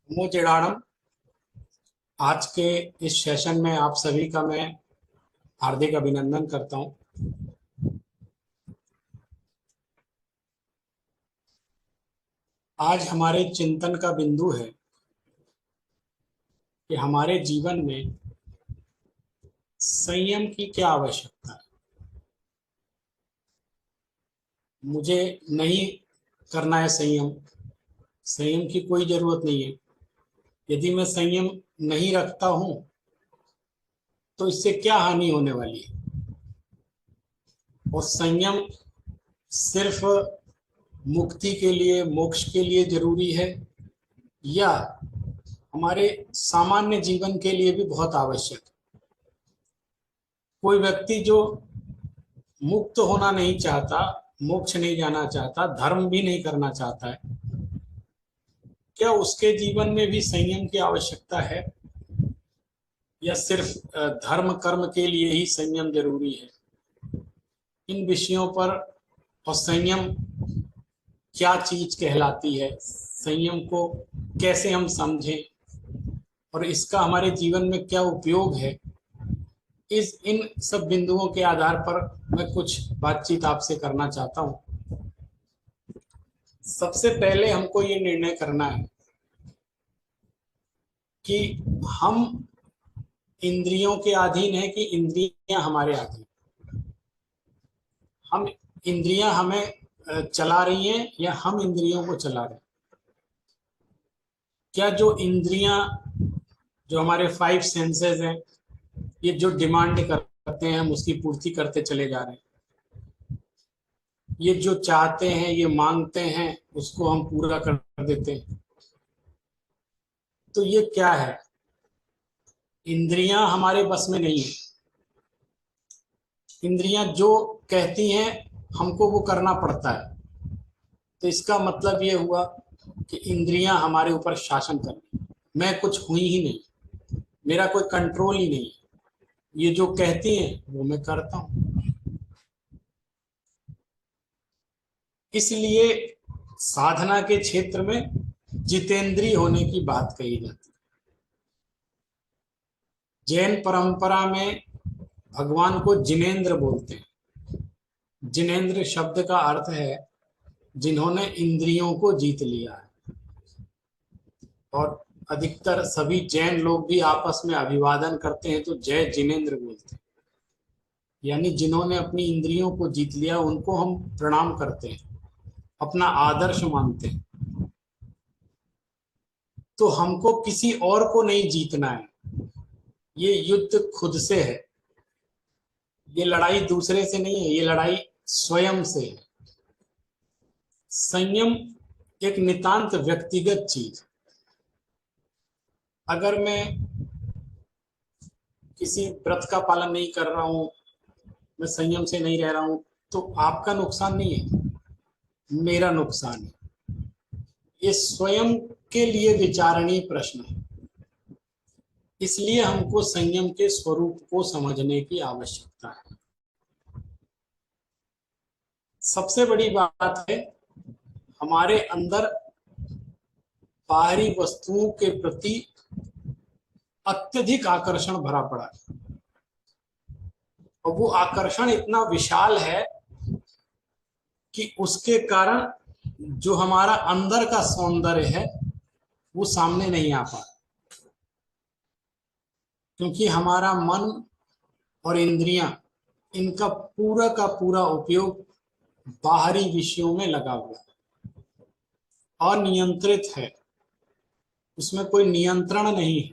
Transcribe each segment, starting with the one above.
नमो जेडाणम। आज के इस सेशन में आप सभी का मैं हार्दिक अभिनंदन करता हूं। आज हमारे चिंतन का बिंदु है कि हमारे जीवन में संयम की क्या आवश्यकता है। मुझे नहीं करना है संयम। संयम की कोई जरूरत नहीं है। यदि मैं संयम नहीं रखता हूं तो इससे क्या हानि होने वाली है। और संयम सिर्फ मुक्ति के लिए, मोक्ष के लिए जरूरी है या हमारे सामान्य जीवन के लिए भी बहुत आवश्यक है। कोई व्यक्ति जो मुक्त होना नहीं चाहता, मोक्ष नहीं जाना चाहता, धर्म भी नहीं करना चाहता है, क्या उसके जीवन में भी संयम की आवश्यकता है या सिर्फ धर्म कर्म के लिए ही संयम जरूरी है। इन विषयों पर और संयम क्या चीज कहलाती है, संयम को कैसे हम समझें और इसका हमारे जीवन में क्या उपयोग है, इस इन सब बिंदुओं के आधार पर मैं कुछ बातचीत आपसे करना चाहता हूं। सबसे पहले हमको ये निर्णय करना है कि हम इंद्रियों के अधीन है कि इंद्रियां हमारे अधीन। हम इंद्रियां हमें चला रही हैं या हम इंद्रियों को चला रहे हैं। क्या जो इंद्रियां, जो हमारे 5 सेंसेस हैं, ये जो डिमांड करते हैं हम उसकी पूर्ति करते चले जा रहे हैं। ये जो चाहते हैं, ये मांगते हैं, उसको हम पूरा कर देते हैं। तो ये क्या है? इंद्रियां हमारे बस में नहीं है। इंद्रियां जो कहती हैं हमको वो करना पड़ता है। तो इसका मतलब ये हुआ कि इंद्रियां हमारे ऊपर शासन कर रही हैं। मैं कुछ हुई ही नहीं, मेरा कोई कंट्रोल ही नहीं है। ये जो कहती हैं वो मैं करता हूं। इसलिए साधना के क्षेत्र में जितेंद्रिय होने की बात कही जाती है। जैन परंपरा में भगवान को जिनेंद्र बोलते हैं। जिनेंद्र शब्द का अर्थ है जिन्होंने इंद्रियों को जीत लिया है। और अधिकतर सभी जैन लोग भी आपस में अभिवादन करते हैं तो जय जिनेंद्र बोलते हैं। यानी जिन्होंने अपनी इंद्रियों को जीत लिया उनको हम प्रणाम करते हैं, अपना आदर्श मानते हैं। तो हमको किसी और को नहीं जीतना है। ये युद्ध खुद से है। ये लड़ाई दूसरे से नहीं है, ये लड़ाई स्वयं से है। संयम एक नितांत व्यक्तिगत चीज। अगर मैं किसी व्रत का पालन नहीं कर रहा हूं, मैं संयम से नहीं रह रहा हूं, तो आपका नुकसान नहीं है, मेरा नुकसान है। ये स्वयं के लिए विचारणीय प्रश्न है। इसलिए हमको संयम के स्वरूप को समझने की आवश्यकता है। सबसे बड़ी बात है, हमारे अंदर बाहरी वस्तुओं के प्रति अत्यधिक आकर्षण भरा पड़ा है। और वो आकर्षण इतना विशाल है कि उसके कारण जो हमारा अंदर का सौंदर्य है वो सामने नहीं आ पा रहा। क्योंकि हमारा मन और इंद्रियां, इनका पूरा का पूरा उपयोग बाहरी विषयों में लगा हुआ है, अनियंत्रित है, उसमें कोई नियंत्रण नहीं है।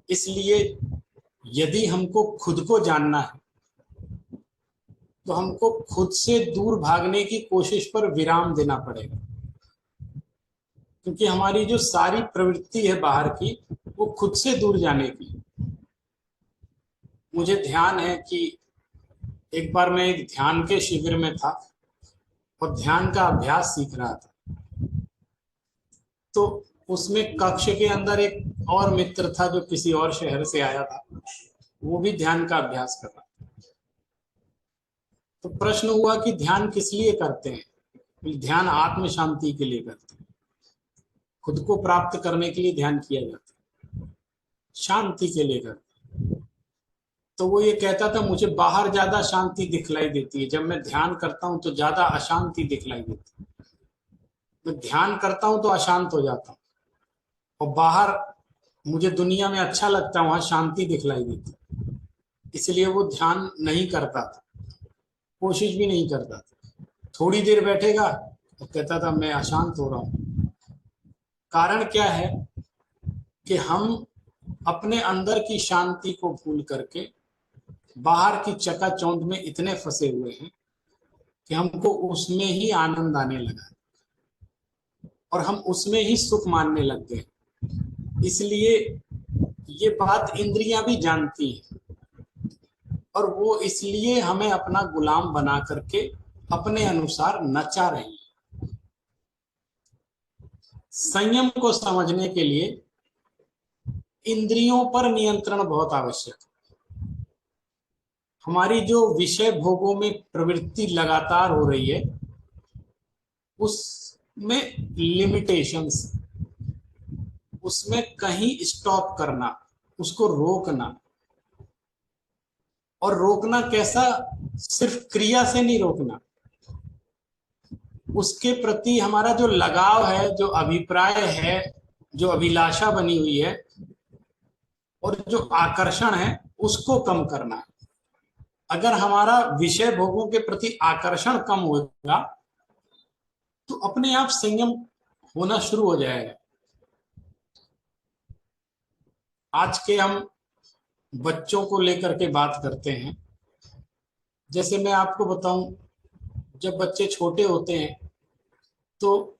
इसलिए यदि हमको खुद को जानना है तो हमको खुद से दूर भागने की कोशिश पर विराम देना पड़ेगा। क्योंकि हमारी जो सारी प्रवृत्ति है बाहर की, वो खुद से दूर जाने की। मुझे ध्यान है कि एक बार मैं एक ध्यान के शिविर में था और ध्यान का अभ्यास सीख रहा था। तो उसमें कक्ष के अंदर एक और मित्र था जो किसी और शहर से आया था, वो भी ध्यान का अभ्यास कर रहा था। तो प्रश्न हुआ कि ध्यान किस लिए करते हैं? ध्यान आत्म शांति के लिए करते हैं। खुद को प्राप्त करने के लिए ध्यान किया जाता है, शांति के लेकर। तो वो ये कहता था मुझे बाहर ज्यादा शांति दिखलाई देती है, जब मैं ध्यान करता हूँ तो ज्यादा अशांति दिखलाई देती है। मैं ध्यान करता हूँ तो अशांत हो जाता हूँ, और बाहर मुझे दुनिया में अच्छा लगता है, वहां शांति दिखलाई देती है। इसलिए वो ध्यान नहीं करता था, कोशिश भी नहीं करता था। थोड़ी देर बैठेगा तो कहता था मैं अशांत हो रहा हूँ। कारण क्या है कि हम अपने अंदर की शांति को भूल करके बाहर की चकाचौंध में इतने फंसे हुए हैं कि हमको उसमें ही आनंद आने लगा और हम उसमें ही सुख मानने लग गए। इसलिए ये बात इंद्रियां भी जानती हैं, और वो इसलिए हमें अपना गुलाम बना करके अपने अनुसार नचा रही है। संयम को समझने के लिए इंद्रियों पर नियंत्रण बहुत आवश्यक है। हमारी जो विषय भोगों में प्रवृत्ति लगातार हो रही है, उसमें लिमिटेशंस, उसमें कहीं स्टॉप करना, उसको रोकना। और रोकना कैसा? सिर्फ क्रिया से नहीं रोकना, उसके प्रति हमारा जो लगाव है, जो अभिप्राय है, जो अभिलाषा बनी हुई है, और जो आकर्षण है, उसको कम करना है। अगर हमारा विषय भोगों के प्रति आकर्षण कम होगा तो अपने आप संयम होना शुरू हो जाएगा। आज के हम बच्चों को लेकर के बात करते हैं। जैसे मैं आपको बताऊं, जब बच्चे छोटे होते हैं तो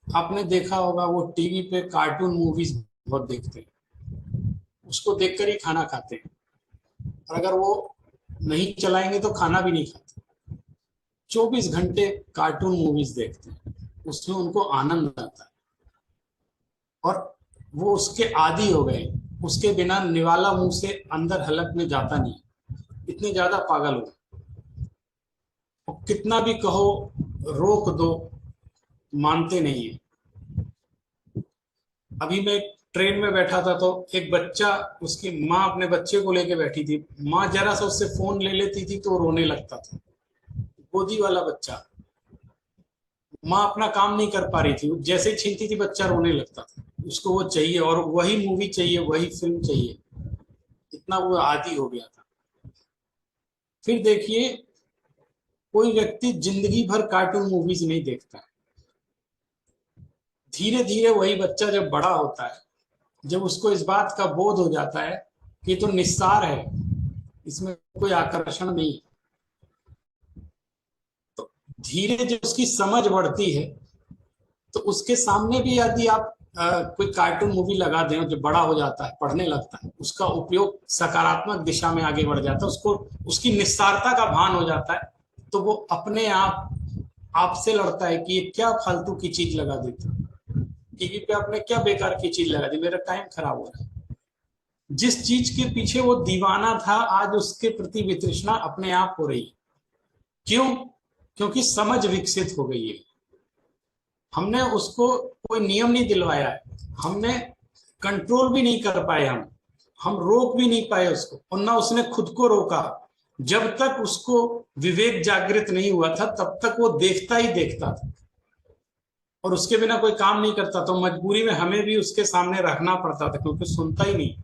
आपने देखा होगा वो टीवी पे कार्टून मूवीज बहुत देखते हैं, उसको देखकर ही खाना खाते हैं, और अगर वो नहीं चलाएंगे तो खाना भी नहीं खाते। 24 घंटे कार्टून मूवीज देखते हैं, उसमें उनको आनंद आता है और वो उसके आदी हो गए। उसके बिना निवाला मुंह से अंदर हलक में जाता नहीं, इतने ज्यादा पागल हो। और कितना भी कहो रोक दो, मानते नहीं है। अभी मैं ट्रेन में बैठा था तो एक बच्चा, उसकी माँ अपने बच्चे को लेके बैठी थी। माँ जरा सा उससे फोन ले लेती थी तो रोने लगता था, गोदी वाला बच्चा। माँ अपना काम नहीं कर पा रही थी, जैसे ही छीनती थी बच्चा रोने लगता था। उसको वो चाहिए और वही मूवी चाहिए, वही फिल्म चाहिए, इतना वो आदी हो गया था। फिर देखिए, कोई व्यक्ति जिंदगी भर कार्टून मूवीज नहीं देखता है। धीरे धीरे वही बच्चा जब बड़ा होता है, जब उसको इस बात का बोध हो जाता है कि तो निस्सार है, इसमें कोई आकर्षण नहीं, तो धीरे जब उसकी समझ बढ़ती है तो उसके सामने भी यदि आप कोई कार्टून मूवी लगा दें, जो बड़ा हो जाता है, पढ़ने लगता है, उसका उपयोग सकारात्मक दिशा में आगे बढ़ जाता है, उसको उसकी निस्सारता का भान हो जाता है, तो वो अपने आप आपसे लड़ता है कि ये क्या फालतू की चीज लगा देता, टीवी पे आपने क्या बेकार की चीज लगा दी, मेरा टाइम खराब हो रहा है। जिस चीज के पीछे वो दीवाना था, आज उसके प्रति वितृष्णा अपने आप हो रही है। क्यों? क्योंकि समझ विकसित हो गई है। हमने उसको कोई नियम नहीं दिलवाया है, हमने कंट्रोल भी नहीं कर पाए, हम रोक भी नहीं पाए उसको, और ना उसने खुद को रोका। जब तक उसको विवेक जागृत नहीं हुआ था तब तक वो देखता ही देखता था, और उसके बिना कोई काम नहीं करता। तो मजबूरी में हमें भी उसके सामने रखना पड़ता था, क्योंकि सुनता ही नहीं।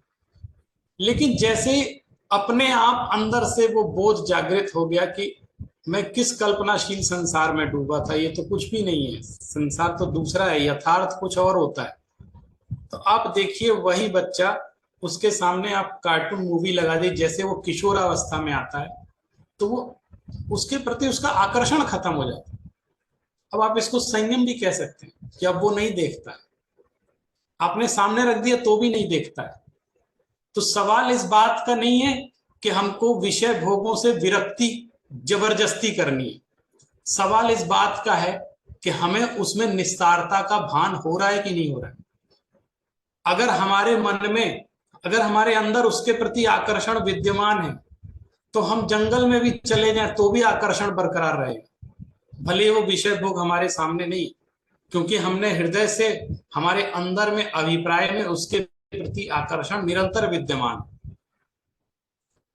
लेकिन जैसे अपने आप अंदर से वो बोध जागृत हो गया कि मैं किस कल्पनाशील संसार में डूबा था, ये तो कुछ भी नहीं है, संसार तो दूसरा है, यथार्थ कुछ और होता है। तो आप देखिए, वही बच्चा, उसके सामने आप कार्टून मूवी लगा दी, जैसे वो किशोरावस्था में आता है तो वो उसके प्रति उसका आकर्षण खत्म हो जाता है। अब आप इसको संयम भी कह सकते हैं कि अब वो नहीं देखता है, आपने सामने रख दिया तो भी नहीं देखता है। तो सवाल इस बात का नहीं है कि हमको विषय भोगों से विरक्ति जबरदस्ती करनी है। सवाल इस बात का है कि हमें उसमें निस्तारता का भान हो रहा है कि नहीं हो रहा है। अगर हमारे मन में, अगर हमारे अंदर उसके प्रति आकर्षण विद्यमान है तो हम जंगल में भी चले जाएं तो भी आकर्षण बरकरार रहेगा, भले वो विषय भोग हमारे सामने नहीं। क्योंकि हमने हृदय से, हमारे अंदर में, अभिप्राय में उसके प्रति आकर्षण निरंतर विद्यमान।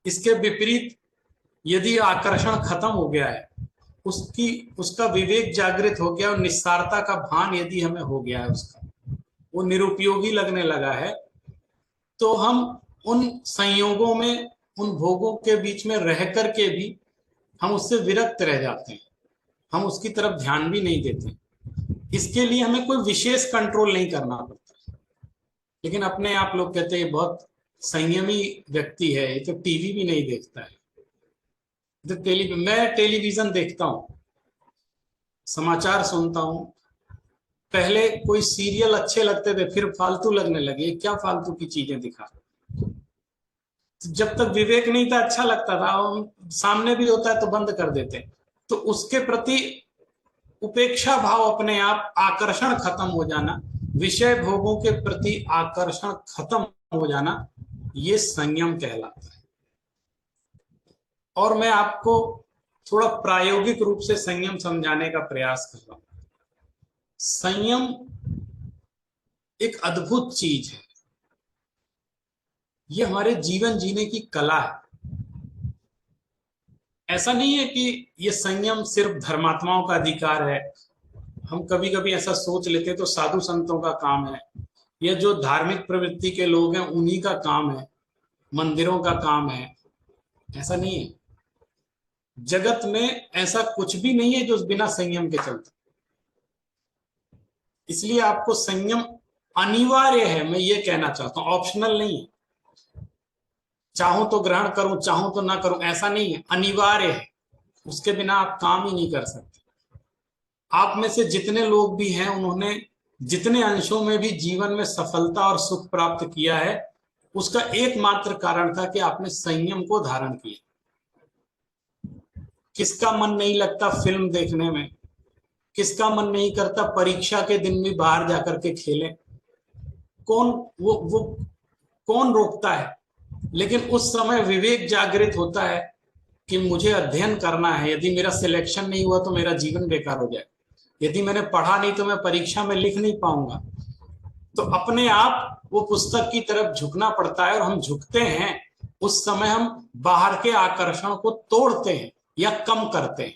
इसके विपरीत यदि आकर्षण खत्म हो गया है, उसकी उसका विवेक जागृत हो गया और निस्सारता का भान यदि हमें हो गया है, उसका वो निरुपयोगी लगने लगा है, तो हम उन संयोगों में, उन भोगों के बीच में रह करके भी हम उससे विरक्त रह जाते हैं, हम उसकी तरफ ध्यान भी नहीं देते। इसके लिए हमें कोई विशेष कंट्रोल नहीं करना पड़ता। लेकिन अपने आप लोग कहते हैं बहुत संयमी व्यक्ति है, ये तो टीवी भी नहीं देखता है। तो मैं टेलीविजन देखता हूँ, समाचार सुनता हूँ। पहले कोई सीरियल अच्छे लगते थे, फिर फालतू लगने लगे, क्या फालतू की चीजें दिखा। जब तक विवेक नहीं था अच्छा लगता था, सामने भी होता है तो बंद कर देते। तो उसके प्रति उपेक्षा भाव, अपने आप आकर्षण खत्म हो जाना, विषय भोगों के प्रति आकर्षण खत्म हो जाना, ये संयम कहलाता है। और मैं आपको थोड़ा प्रायोगिक रूप से संयम समझाने का प्रयास कर रहा हूं। संयम एक अद्भुत चीज है, ये हमारे जीवन जीने की कला है। ऐसा नहीं है कि ये संयम सिर्फ धर्मात्माओं का अधिकार है। हम कभी कभी ऐसा सोच लेते हैं तो साधु संतों का काम है, या जो धार्मिक प्रवृत्ति के लोग हैं उन्हीं का काम है, मंदिरों का काम है। ऐसा नहीं है। जगत में ऐसा कुछ भी नहीं है जो बिना संयम के चलता। इसलिए आपको संयम अनिवार्य है, मैं ये कहना चाहता हूं, ऑप्शनल नहीं है। चाहूं तो ग्रहण करूं, चाहूं तो ना करूं, ऐसा नहीं है, अनिवार्य है। उसके बिना आप काम ही नहीं कर सकते। आप में से जितने लोग भी हैं, उन्होंने जितने अंशों में भी जीवन में सफलता और सुख प्राप्त किया है, उसका एकमात्र कारण था कि आपने संयम को धारण किया। किसका मन नहीं लगता फिल्म देखने में, किसका मन नहीं करता परीक्षा के दिन भी बाहर जाकर के खेले, कौन वो कौन रोकता है। लेकिन उस समय विवेक जागृत होता है कि मुझे अध्ययन करना है, यदि मेरा सिलेक्शन नहीं हुआ तो मेरा जीवन बेकार हो जाए, यदि मैंने पढ़ा नहीं तो मैं परीक्षा में लिख नहीं पाऊंगा। तो अपने आप वो पुस्तक की तरफ झुकना पड़ता है, और हम झुकते हैं उस समय हम बाहर के आकर्षण को तोड़ते हैं या कम करते हैं,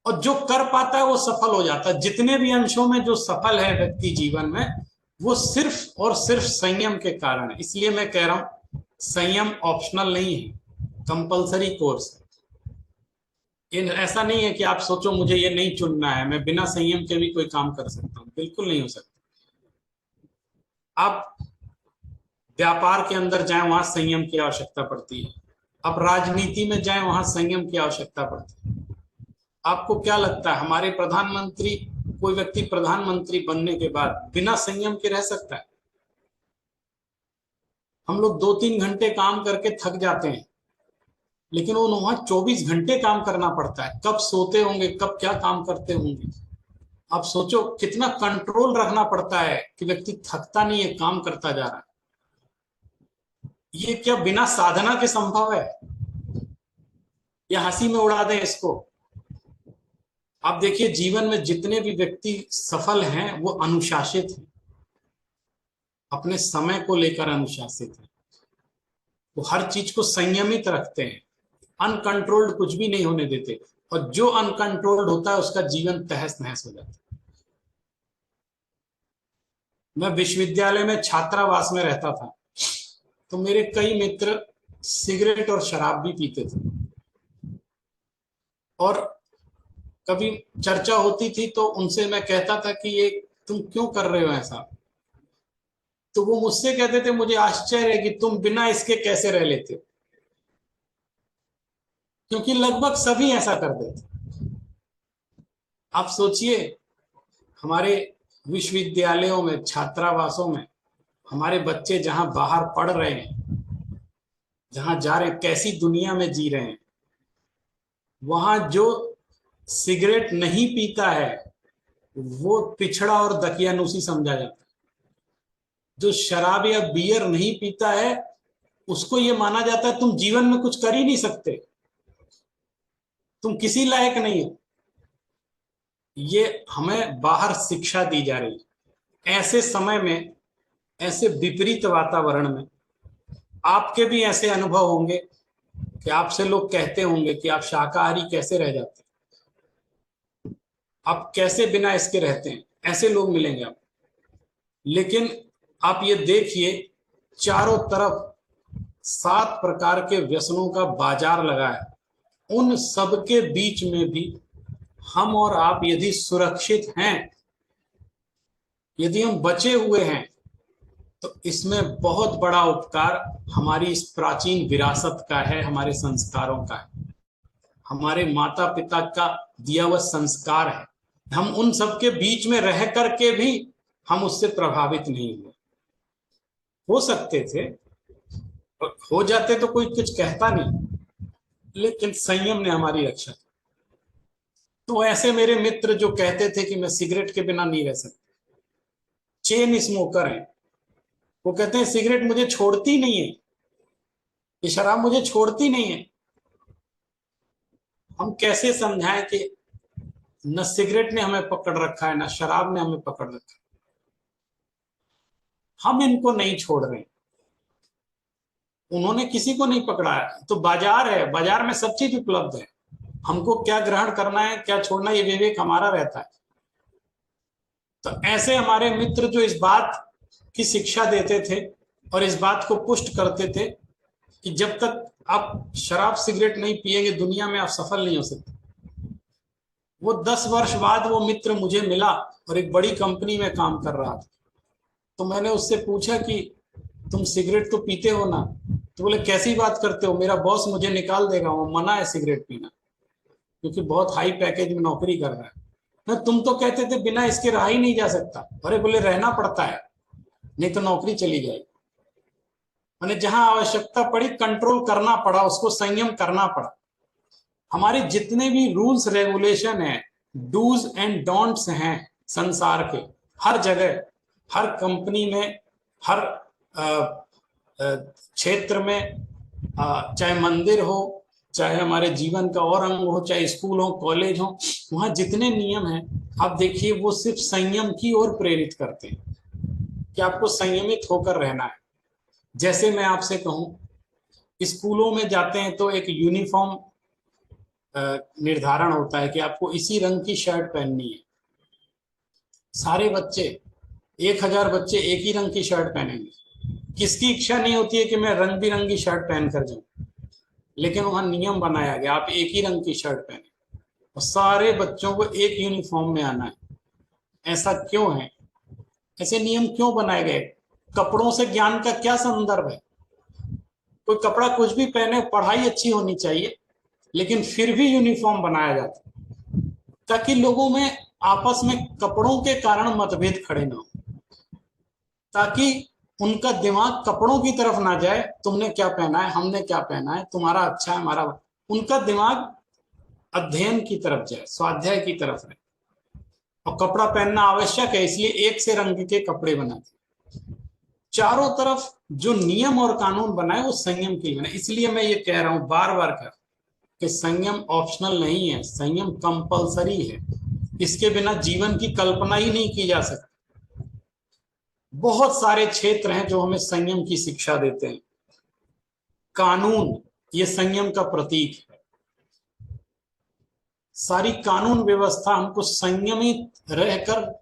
और जो कर पाता है वो सफल हो जाता है। जितने भी अंशों में जो सफल है व्यक्ति जीवन में, वो सिर्फ और सिर्फ संयम के कारण है। इसलिए मैं कह रहा हूं संयम ऑप्शनल नहीं है, कंपलसरी कोर्स है। ऐसा नहीं है कि आप सोचो मुझे ये नहीं चुनना है, मैं बिना संयम के भी कोई काम कर सकता हूं, बिल्कुल नहीं हो सकता। आप व्यापार के अंदर जाएं, वहां संयम की आवश्यकता पड़ती है। आप राजनीति में जाएं, वहां संयम की आवश्यकता पड़ती है। आपको क्या लगता है हमारे प्रधानमंत्री, कोई व्यक्ति प्रधानमंत्री बनने के बाद बिना संयम के रह सकता है? हम लोग 2-3 घंटे काम करके थक जाते हैं, लेकिन वो वहां 24 घंटे काम करना पड़ता है। कब सोते होंगे, कब क्या काम करते होंगे। आप सोचो कितना कंट्रोल रखना पड़ता है कि व्यक्ति थकता नहीं है, काम करता जा रहा है। ये क्या बिना साधना के संभव है? या हंसी में उड़ा दें इसको? आप देखिए जीवन में जितने भी व्यक्ति सफल हैं वो अनुशासित हैं, अपने समय को लेकर अनुशासित हैं, वो हर चीज को संयमित रखते हैं, अनकंट्रोल्ड कुछ भी नहीं होने देते। और जो अनकंट्रोल्ड होता है उसका जीवन तहस नहस हो जाता है। मैं विश्वविद्यालय में छात्रावास में रहता था, तो मेरे कई मित्र सिगरेट और शराब भी पीते थे, और कभी चर्चा होती थी तो उनसे मैं कहता था कि ये तुम क्यों कर रहे हो ऐसा? तो वो मुझसे कहते थे मुझे आश्चर्य है कि तुम बिना इसके कैसे रह लेते हो, क्योंकि लगभग सभी ऐसा कर देते। आप सोचिए हमारे विश्वविद्यालयों में, छात्रावासों में हमारे बच्चे जहां बाहर पढ़ रहे हैं, जहां जा रहे हैं, कैसी दुनिया में जी रहे हैं, वहां जो सिगरेट नहीं पीता है वो पिछड़ा और दकियानूसी समझा जाता है। जो शराब या बियर नहीं पीता है उसको ये माना जाता है तुम जीवन में कुछ कर ही नहीं सकते, तुम किसी लायक नहीं हो। ये हमें बाहर शिक्षा दी जा रही है। ऐसे समय में, ऐसे विपरीत वातावरण में आपके भी ऐसे अनुभव होंगे कि आपसे लोग कहते होंगे कि आप शाकाहारी कैसे रह जाते हैं, आप कैसे बिना इसके रहते हैं, ऐसे लोग मिलेंगे आप। लेकिन आप ये देखिए, चारों तरफ 7 प्रकार के व्यसनों का बाजार लगा है। उन सब के बीच में भी हम और आप यदि सुरक्षित हैं, यदि हम बचे हुए हैं, तो इसमें बहुत बड़ा उपकार हमारी इस प्राचीन विरासत का है, हमारे संस्कारों का है, हमारे माता पिता का दिया हुआ संस्कार है। हम उन सब के बीच में रह करके भी हम उससे प्रभावित नहीं हुए। हो सकते थे, हो जाते तो कोई कुछ कहता नहीं, लेकिन संयम ने हमारी रक्षा की। तो ऐसे मेरे मित्र जो कहते थे कि मैं सिगरेट के बिना नहीं रह सकता, चेन स्मोकर हैं, वो कहते हैं सिगरेट मुझे छोड़ती नहीं है, ये शराब मुझे छोड़ती नहीं है। हम कैसे समझाएं कि न सिगरेट ने हमें पकड़ रखा है, न शराब ने हमें पकड़ रखा है, हम इनको नहीं छोड़ रहे, उन्होंने किसी को नहीं पकड़ा है। तो बाजार है, बाजार में सब चीज उपलब्ध है, हमको क्या ग्रहण करना है, क्या छोड़ना है, ये विवेक हमारा रहता है। तो ऐसे हमारे मित्र जो इस बात की शिक्षा देते थे और इस बात को पुष्ट करते थे कि जब तक आप शराब सिगरेट नहीं पिएंगे दुनिया में आप सफल नहीं हो सकते। वो 10 वर्ष बाद वो मित्र मुझे मिला और एक बड़ी कंपनी में काम कर रहा था। तो मैंने उससे पूछा कि तुम सिगरेट तो पीते हो ना? तो बोले कैसी बात करते हो, मेरा बॉस मुझे निकाल देगा, वो मना है सिगरेट पीना, क्योंकि बहुत हाई पैकेज में नौकरी कर रहा है ना। तुम तो कहते थे बिना इसके रहा ही नहीं जा सकता। अरे बोले रहना पड़ता है, नहीं तो नौकरी चली जाएगी। मैंने जहां आवश्यकता पड़ी कंट्रोल करना पड़ा, उसको संयम करना पड़ा। हमारे जितने भी रूल्स रेगुलेशन है, डूज एंड डोंट्स हैं संसार के, हर जगह, हर कंपनी में, हर क्षेत्र में, चाहे मंदिर हो, चाहे हमारे जीवन का और अंग हो, चाहे स्कूल हो, कॉलेज हो, वहां जितने नियम हैं आप देखिए वो सिर्फ संयम की ओर प्रेरित करते हैं कि आपको संयमित होकर रहना है। जैसे मैं आपसे कहूं, स्कूलों में जाते हैं तो एक यूनिफॉर्म निर्धारण होता है कि आपको इसी रंग की शर्ट पहननी है। सारे बच्चे, 1000 बच्चे एक ही रंग की शर्ट पहनेंगे। किसकी इच्छा नहीं होती है कि मैं रंग बिरंगी शर्ट पहन कर जाऊं, लेकिन वहां नियम बनाया गया आप एक ही रंग की शर्ट पहने और सारे बच्चों को एक यूनिफॉर्म में आना है। ऐसा क्यों है? ऐसे नियम क्यों बनाए गए? कपड़ों से ज्ञान का क्या संदर्भ है? कोई कपड़ा कुछ भी पहने, पढ़ाई अच्छी होनी चाहिए, लेकिन फिर भी यूनिफॉर्म बनाया जाता है ताकि लोगों में आपस में कपड़ों के कारण मतभेद खड़े ना हो, ताकि उनका दिमाग कपड़ों की तरफ ना जाए, तुमने क्या पहना है, हमने क्या पहना है, तुम्हारा अच्छा है, हमारा। उनका दिमाग अध्ययन की तरफ जाए, स्वाध्याय की तरफ रहे। और कपड़ा पहनना आवश्यक है, इसलिए एक से रंग के कपड़े बनाते। चारों तरफ जो नियम और कानून बनाए वो संयम के लिए बनाए। इसलिए मैं ये कह रहा हूं बार बार कर कि संयम ऑप्शनल नहीं है, संयम कंपलसरी है। इसके बिना जीवन की कल्पना ही नहीं की जा सकती। बहुत सारे क्षेत्र हैं जो हमें संयम की शिक्षा देते हैं। कानून ये संयम का प्रतीक है। सारी कानून व्यवस्था हमको संयमित रहकर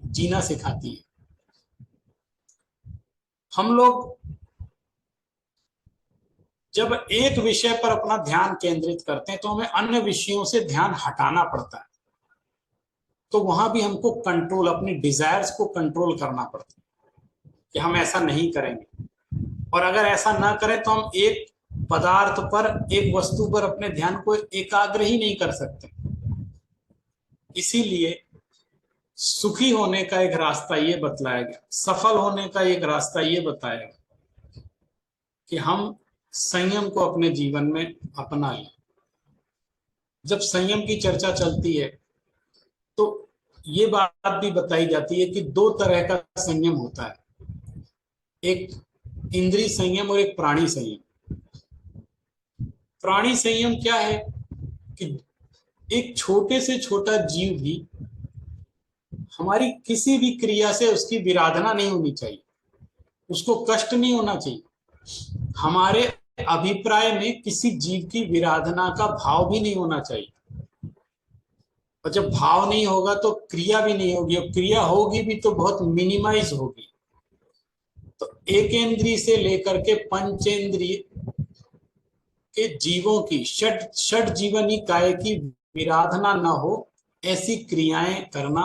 जीना सिखाती है। हम लोग जब एक विषय पर अपना ध्यान केंद्रित करते हैं तो हमें अन्य विषयों से ध्यान हटाना पड़ता है। तो वहां भी हमको कंट्रोल, अपनी डिजायर्स को कंट्रोल करना पड़ता है कि हम ऐसा नहीं करेंगे। और अगर ऐसा ना करें तो हम एक पदार्थ पर, एक वस्तु पर अपने ध्यान को एकाग्र ही नहीं कर सकते। इसीलिए सुखी होने का एक रास्ता ये बतलाया गया, सफल होने का एक रास्ता ये बताया गया कि हम संयम को अपने जीवन में अपना लें। जब संयम की चर्चा चलती है तो ये बात भी बताई जाती है कि 2 तरह का संयम होता है, एक इंद्रिय संयम और एक प्राणी संयम। प्राणी संयम क्या है कि एक छोटे से छोटा जीव भी हमारी किसी भी क्रिया से उसकी विराधना नहीं होनी चाहिए, उसको कष्ट नहीं होना चाहिए। हमारे अभिप्राय में किसी जीव की विराधना का भाव भी नहीं होना चाहिए। और जब भाव नहीं होगा तो क्रिया भी नहीं होगी, और क्रिया होगी भी तो बहुत मिनिमाइज होगी। तो एक इंद्रिय से लेकर के पंचेंद्रिय के जीवों की षट जीवनी काय की विराधना न हो, ऐसी क्रियाएं करना,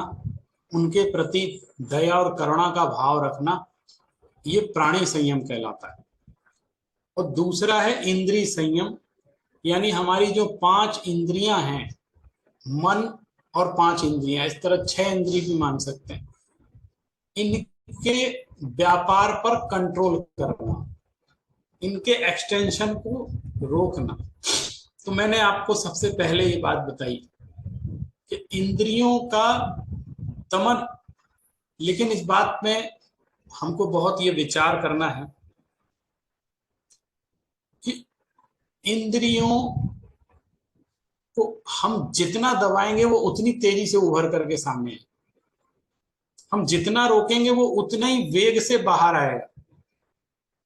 उनके प्रति दया और करुणा का भाव रखना, ये प्राणी संयम कहलाता है। और दूसरा है इंद्रिय संयम, यानी हमारी जो 5 इंद्रियां हैं, मन और 5 इंद्रियां, इस तरह 6 इंद्रिय भी मान सकते हैं, इनके व्यापार पर कंट्रोल करना, इनके एक्सटेंशन को रोकना। तो मैंने आपको सबसे पहले ये बात बताई कि इंद्रियों का दमन, लेकिन इस बात में हमको बहुत ये विचार करना है कि इंद्रियों को हम जितना दबाएंगे वो उतनी तेजी से उभर करके सामने आए, हम जितना रोकेंगे वो उतना ही वेग से बाहर आएगा।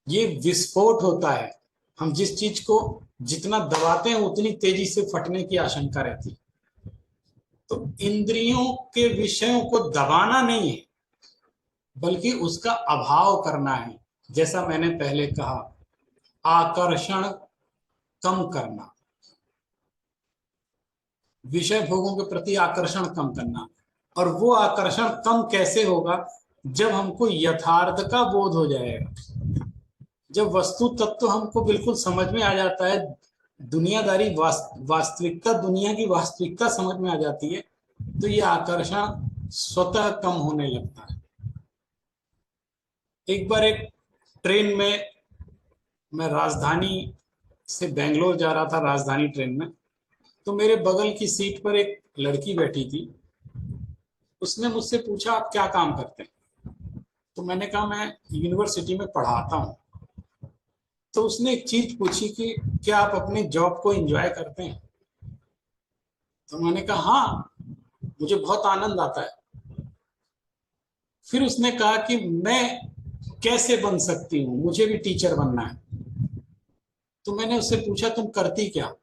ये विस्फोट होता है, हम जिस चीज को जितना दबाते हैं उतनी तेजी से फटने की आशंका रहती है। तो इंद्रियों के विषयों को दबाना नहीं है, बल्कि उसका अभाव करना है। जैसा मैंने पहले कहा, आकर्षण कम करना, विषय भोगों के प्रति आकर्षण कम करना। और वो आकर्षण कम कैसे होगा? जब हमको यथार्थ का बोध हो जाएगा, जब वस्तु तत्व हमको बिल्कुल समझ में आ जाता है, दुनियादारी वास्तविकता, दुनिया की वास्तविकता समझ में आ जाती है, तो ये आकर्षण स्वतः कम होने लगता है। एक बार एक ट्रेन में, मैं राजधानी से बेंगलोर जा रहा था, राजधानी ट्रेन में, तो मेरे बगल की सीट पर एक लड़की बैठी थी। उसने मुझसे पूछा, आप क्या काम करते हैं? तो मैंने कहा, मैं यूनिवर्सिटी में पढ़ाता हूँ। तो उसने एक चीज पूछी कि क्या आप अपने जॉब को एंजॉय करते हैं? तो मैंने कहा, हाँ, मुझे बहुत आनंद आता है। फिर उसने कहा कि मैं कैसे बन सकती हूँ, मुझे भी टीचर बनना है। तो मैंने उससे पूछा, तुम करती क्या?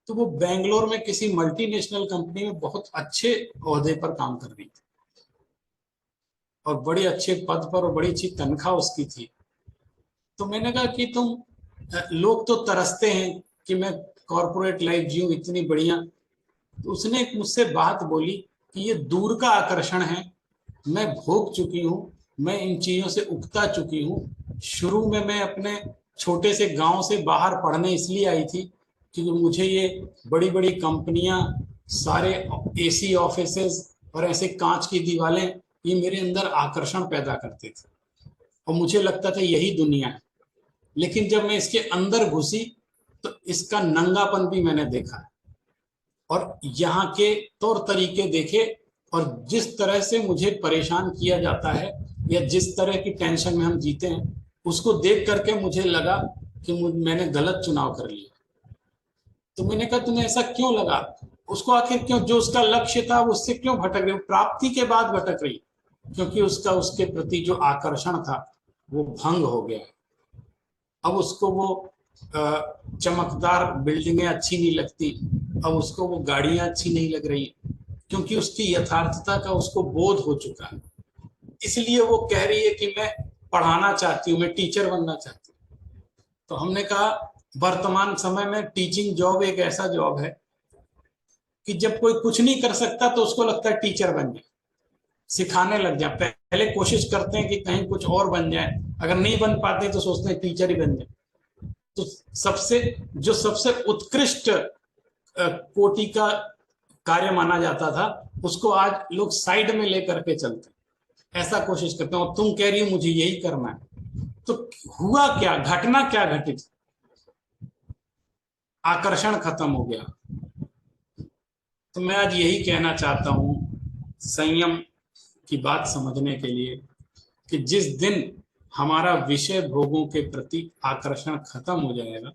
तो वो बेंगलोर में किसी मल्टीनेशनल कंपनी में बहुत अच्छे ओहदे पर काम कर रही थी, और बड़े अच्छे पद पर, और बड़ी अच्छी तनख्वाह उसकी थी। तो मैंने कहा कि तुम, लोग तो तरसते हैं कि मैं कॉर्पोरेट लाइफ जीऊं इतनी बढ़िया। तो उसने एक मुझसे बात बोली कि ये दूर का आकर्षण है, मैं भोग चुकी हूँ, मैं इन चीजों से उगता चुकी हूँ। शुरू में मैं अपने छोटे से गांव से बाहर पढ़ने इसलिए आई थी क्योंकि मुझे ये बड़ी बड़ी कंपनियां, सारे एसी ऑफिसेज और ऐसे कांच की दीवारें, ये मेरे अंदर आकर्षण पैदा करते थे, और मुझे लगता था यही दुनिया है। लेकिन जब मैं इसके अंदर घुसी तो इसका नंगापन भी मैंने देखा है, और यहाँ के तौर तरीके देखे, और जिस तरह से मुझे परेशान किया जाता है, या जिस तरह की टेंशन में हम जीते हैं, उसको देख करके मुझे लगा कि मैंने गलत चुनाव कर लिया। तो मैंने कहा, तुम्हें ऐसा क्यों लगा? उसको आखिर क्यों, जो उसका लक्ष्य था उससे क्यों भटक रही, प्राप्ति के बाद भटक रही? क्योंकि उसका उसके प्रति जो आकर्षण था वो भंग हो गया। अब उसको वो चमकदार बिल्डिंगें अच्छी नहीं लगती, अब उसको वो गाड़ियां अच्छी नहीं लग रही, क्योंकि उसकी यथार्थता का उसको बोध हो चुका है। इसलिए वो कह रही है कि मैं पढ़ाना चाहती हूँ, मैं टीचर बनना चाहती हूँ। तो हमने कहा, वर्तमान समय में टीचिंग जॉब एक ऐसा जॉब है कि जब कोई कुछ नहीं कर सकता तो उसको लगता है टीचर बन जाए, सिखाने लग जाए। पहले कोशिश करते हैं कि कहीं कुछ और बन जाए, अगर नहीं बन पाते तो सोचते हैं टीचर ही बन जाए। तो सबसे उत्कृष्ट कोटि का कार्य माना जाता था, उसको आज लोग साइड में लेकर के चलते हैं, ऐसा कोशिश करते हैं। और तुम कह रही हो मुझे यही करना है, तो हुआ क्या, घटना क्या घटित? आकर्षण खत्म हो गया। तो मैं आज यही कहना चाहता हूं, संयम की बात समझने के लिए, कि जिस दिन हमारा विषय भोगों के प्रति आकर्षण खत्म हो जाएगा,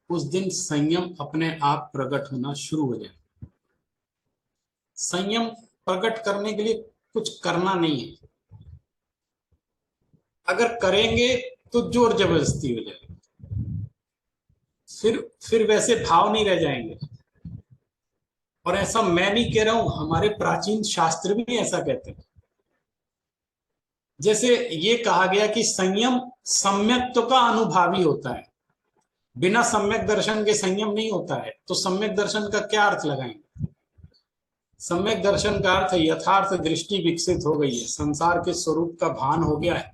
उस दिन संयम अपने आप प्रकट होना शुरू हो जाएगा। संयम प्रकट करने के लिए कुछ करना नहीं है। अगर करेंगे तो जोर जबरदस्ती हो जाएगी, फिर वैसे भाव नहीं रह जाएंगे। और ऐसा मैं नहीं कह रहा हूं, हमारे प्राचीन शास्त्र भी ऐसा कहते हैं। जैसे ये कहा गया कि संयम सम्यक्त्व का अनुभावी होता है, बिना सम्यक दर्शन के संयम नहीं होता है। तो सम्यक दर्शन का क्या अर्थ लगाएंगे? सम्यक दर्शन का अर्थ है यथार्थ दृष्टि विकसित हो गई है, संसार के स्वरूप का भान हो गया है,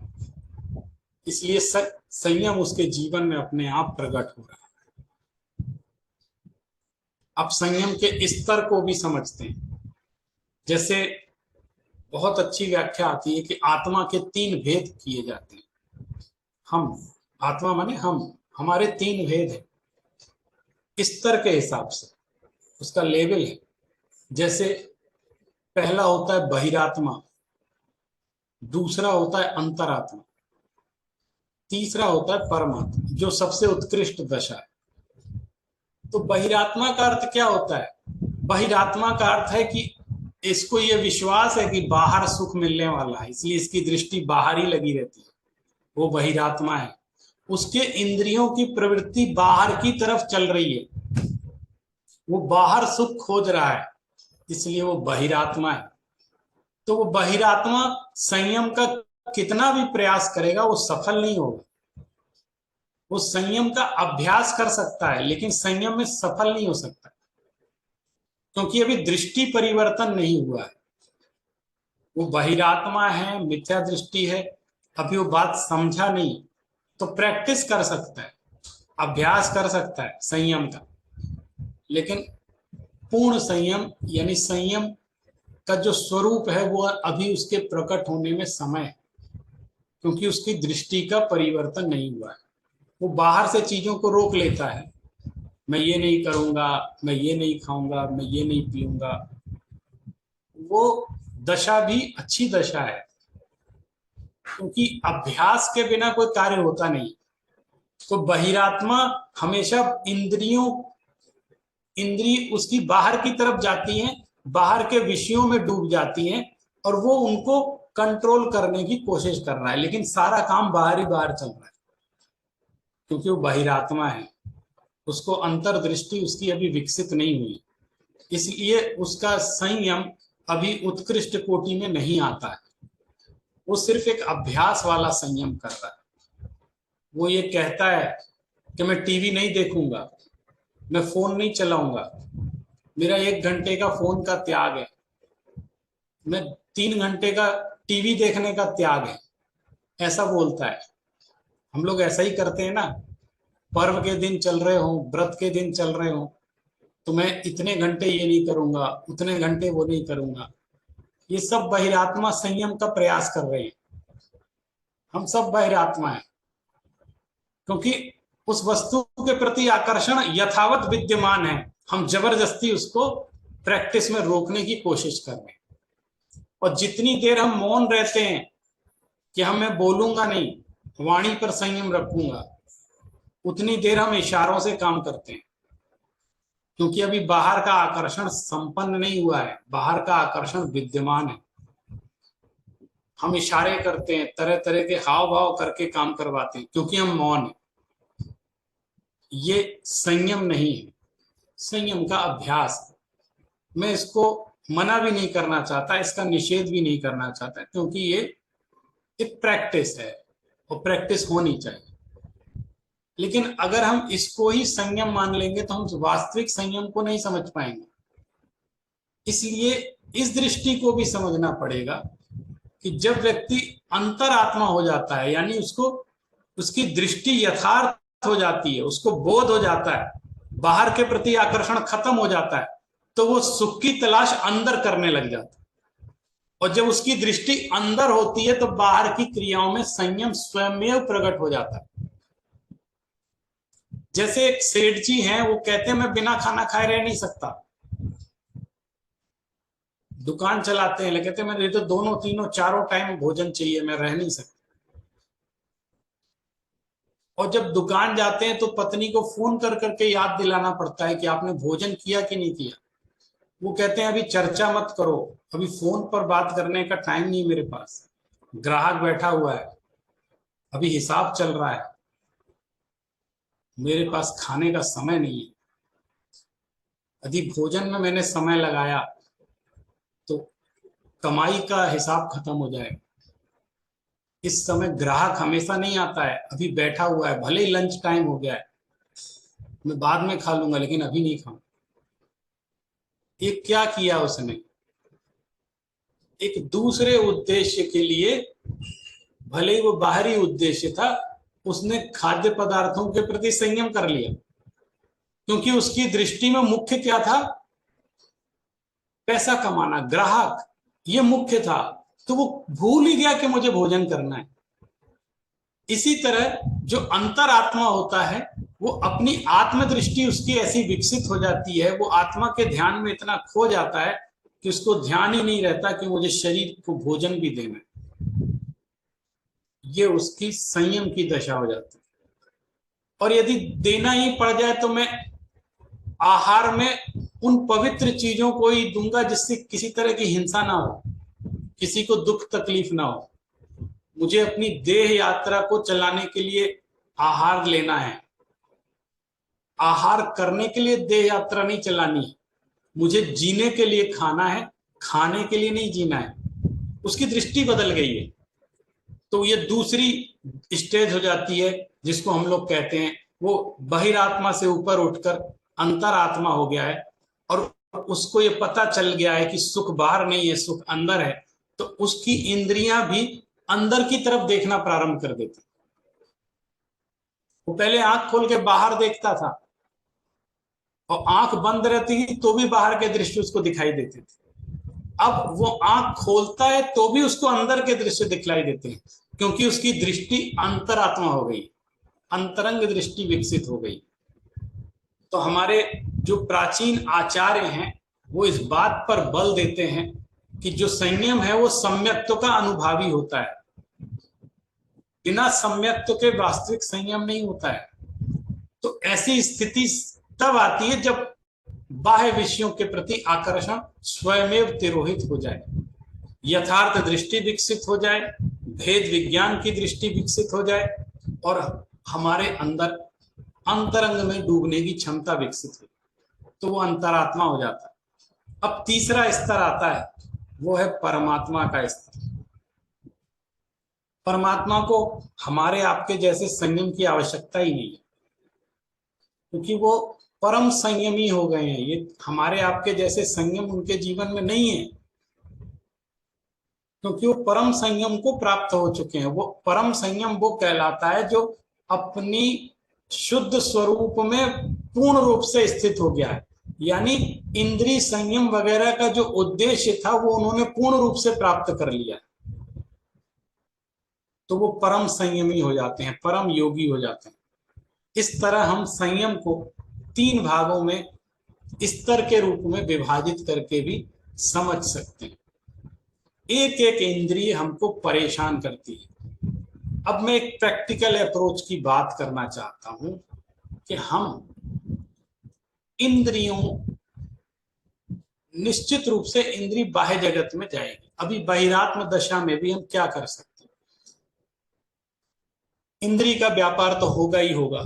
इसलिए संयम उसके जीवन में अपने आप प्रकट हो रहा है। अब संयम के स्तर को भी समझते हैं। जैसे बहुत अच्छी व्याख्या आती है कि आत्मा के 3 भेद किए जाते हैं। हम, आत्मा माने हम, हमारे 3 भेद है स्तर के हिसाब से, उसका लेवल है। जैसे पहला होता है बहिरात्मा, दूसरा होता है अंतरात्मा, तीसरा होता है परमात्मा, जो सबसे उत्कृष्ट दशा है। तो बहिरात्मा का अर्थ क्या होता है? बहिरात्मा का अर्थ है कि इसको ये विश्वास है कि बाहर सुख मिलने वाला है, इसलिए इसकी दृष्टि बाहर ही लगी रहती है, वो बहिरात्मा है। उसके इंद्रियों की प्रवृत्ति बाहर की तरफ चल रही है, वो बाहर सुख खोज रहा है, इसलिए वो बहिरात्मा है। तो वो बहिरात्मा संयम का कितना भी प्रयास करेगा वो सफल नहीं होगा। वो संयम का अभ्यास कर सकता है लेकिन संयम में सफल नहीं हो सकता, क्योंकि अभी दृष्टि परिवर्तन नहीं हुआ है। वो बहिरात्मा है, मिथ्या दृष्टि है, अभी वो बात समझा नहीं। तो प्रैक्टिस कर सकता है, अभ्यास कर सकता है संयम का, लेकिन पूर्ण संयम यानी संयम का जो स्वरूप है वो अभी उसके प्रकट होने में समय है, क्योंकि उसकी दृष्टि का परिवर्तन नहीं हुआ है। वो बाहर से चीजों को रोक लेता है, मैं ये नहीं करूंगा, मैं ये नहीं खाऊंगा, मैं ये नहीं पीऊंगा। वो दशा भी अच्छी दशा है, क्योंकि अभ्यास के बिना कोई कार्य होता नहीं। तो बहिरात्मा हमेशा इंद्रिय उसकी बाहर की तरफ जाती हैं, बाहर के विषयों में डूब जाती हैं, और वो उनको कंट्रोल करने की कोशिश कर रहा है, लेकिन सारा काम बाहर ही बाहर चल रहा है, क्योंकि वो बहिरात्मा है। उसको अंतर्दृष्टि उसकी अभी विकसित नहीं हुई, इसलिए उसका संयम अभी उत्कृष्ट कोटि में नहीं आता है। वो सिर्फ एक अभ्यास वाला संयम कर रहा है। वो ये कहता है कि मैं टीवी नहीं देखूंगा, मैं फोन नहीं चलाऊंगा, मेरा 1 घंटे का फोन का त्याग है, मैं 3 घंटे का टीवी देखने का त्याग है, ऐसा बोलता है। हम लोग ऐसा ही करते हैं ना, पर्व के दिन चल रहे हो, व्रत के दिन चल रहे हो, तो मैं इतने घंटे ये नहीं करूंगा, उतने घंटे वो नहीं करूंगा। ये सब बहिरात्मा संयम का प्रयास कर रहे हैं। हम सब बहिरात्मा है, क्योंकि उस वस्तु के प्रति आकर्षण यथावत विद्यमान है, हम जबरदस्ती उसको प्रैक्टिस में रोकने की कोशिश कर रहे हैं। और जितनी देर हम मौन रहते हैं कि हम मैं बोलूंगा नहीं, वाणी पर संयम रखूंगा, उतनी देर हम इशारों से काम करते हैं, क्योंकि अभी बाहर का आकर्षण संपन्न नहीं हुआ है, बाहर का आकर्षण विद्यमान है। हम इशारे करते हैं, तरह तरह के हाव भाव करके काम करवाते हैं, क्योंकि हम मौन है। ये संयम नहीं है, संयम का अभ्यास। मैं इसको मना भी नहीं करना चाहता, इसका निषेध भी नहीं करना चाहता, क्योंकि ये एक प्रैक्टिस है और प्रैक्टिस होनी चाहिए। लेकिन अगर हम इसको ही संयम मान लेंगे तो हम वास्तविक संयम को नहीं समझ पाएंगे। इसलिए इस दृष्टि को भी समझना पड़ेगा कि जब व्यक्ति अंतरात्मा हो जाता है, यानी उसको उसकी दृष्टि यथार्थ हो जाती है, उसको बोध हो जाता है, बाहर के प्रति आकर्षण खत्म हो जाता है, तो वो सुख की तलाश अंदर करने लग जाता है। और जब उसकी दृष्टि अंदर होती है तो बाहर की क्रियाओं में संयम स्वयं प्रकट हो जाता है। जैसे एक सेठ जी हैं, वो कहते हैं मैं बिना खाना खाए रह नहीं सकता, दुकान चलाते हैं, लेकिन कहते हैं मुझे तो दोनों तीनों चारों टाइम भोजन चाहिए, मैं रह नहीं सकता। और जब दुकान जाते हैं तो पत्नी को फोन कर करके याद दिलाना पड़ता है कि आपने भोजन किया कि नहीं किया। वो कहते हैं अभी चर्चा मत करो, अभी फोन पर बात करने का टाइम नहीं मेरे पास, ग्राहक बैठा हुआ है, अभी हिसाब चल रहा है, मेरे पास खाने का समय नहीं है। यदि भोजन में मैंने समय लगाया तो कमाई का हिसाब खत्म हो जाएगा। इस समय ग्राहक हमेशा नहीं आता है, अभी बैठा हुआ है, भले ही लंच टाइम हो गया है, मैं बाद में खा लूंगा लेकिन अभी नहीं खाऊंगा। ये क्या किया उसने, एक दूसरे उद्देश्य के लिए, भले ही वो बाहरी उद्देश्य था, उसने खाद्य पदार्थों के प्रति संयम कर लिया, क्योंकि उसकी दृष्टि में मुख्य क्या था, पैसा कमाना, ग्राहक, ये मुख्य था। तो वो भूल ही गया कि मुझे भोजन करना है। इसी तरह जो अंतरात्मा होता है, वो अपनी आत्मदृष्टि उसकी ऐसी विकसित हो जाती है, वो आत्मा के ध्यान में इतना खो जाता है कि उसको ध्यान ही नहीं रहता कि मुझे शरीर को भोजन भी देना है। ये उसकी संयम की दशा हो जाती है। और यदि देना ही पड़ जाए तो मैं आहार में उन पवित्र चीजों को ही दूंगा जिससे किसी तरह की हिंसा ना हो, किसी को दुख तकलीफ ना हो। मुझे अपनी देह यात्रा को चलाने के लिए आहार लेना है, आहार करने के लिए देह यात्रा नहीं चलानी है। मुझे जीने के लिए खाना है, खाने के लिए नहीं जीना है। उसकी दृष्टि बदल गई है। तो ये दूसरी स्टेज हो जाती है जिसको हम लोग कहते हैं, वो बहिरात्मा से ऊपर उठकर अंतरात्मा हो गया है, और उसको ये पता चल गया है कि सुख बाहर नहीं है, सुख अंदर है। तो उसकी इंद्रियां भी अंदर की तरफ देखना प्रारंभ कर देती। वो पहले आंख खोल के बाहर देखता था और आंख बंद रहती थी तो भी बाहर के दृश्य उसको दिखाई देते थे। अब वो आंख खोलता है तो भी उसको अंदर के दृश्य दिखलाई देते हैं, क्योंकि उसकी दृष्टि अंतरात्मा हो गई, अंतरंग दृष्टि विकसित हो गई। तो हमारे जो प्राचीन आचार्य हैं वो इस बात पर बल देते हैं कि जो संयम है वो सम्यक्त्व का अनुभावी होता है। बिना सम्यक्त्व के वास्तविक संयम नहीं होता है। तो ऐसी स्थिति तब आती है जब बाह्य विषयों के प्रति आकर्षण स्वयमेव तिरोहित हो जाए, यथार्थ दृष्टि विकसित हो जाए, भेद विज्ञान की दृष्टि विकसित हो जाए, और हमारे अंदर अंतरंग में डूबने की क्षमता विकसित हो, तो वो अंतरात्मा हो जाता है। अब तीसरा स्तर आता है, वो है परमात्मा का स्तर। परमात्मा को हमारे आपके जैसे संयम की आवश्यकता ही नहीं है, क्योंकि वो परम संयमी हो गए हैं। ये हमारे आपके जैसे संयम उनके जीवन में नहीं है, क्योंकि वो परम संयम को प्राप्त हो चुके हैं। वो परम संयम वो कहलाता है जो अपनी शुद्ध स्वरूप में पूर्ण रूप से स्थित हो गया है। यानी इंद्रिय संयम वगैरह का जो उद्देश्य था वो उन्होंने पूर्ण रूप से प्राप्त कर लिया, तो वो परम संयमी हो जाते हैं, परम योगी हो जाते हैं। इस तरह हम संयम को 3 भागों में स्तर के रूप में विभाजित करके भी समझ सकते हैं। एक एक इंद्रिय हमको परेशान करती है। अब मैं एक प्रैक्टिकल अप्रोच की बात करना चाहता हूं कि हम इंद्रियों, निश्चित रूप से इंद्रिय बाह्य जगत में जाएगी। अभी बहिरात्म दशा में भी हम क्या कर सकते हैं, इंद्रिय का व्यापार तो होगा ही होगा,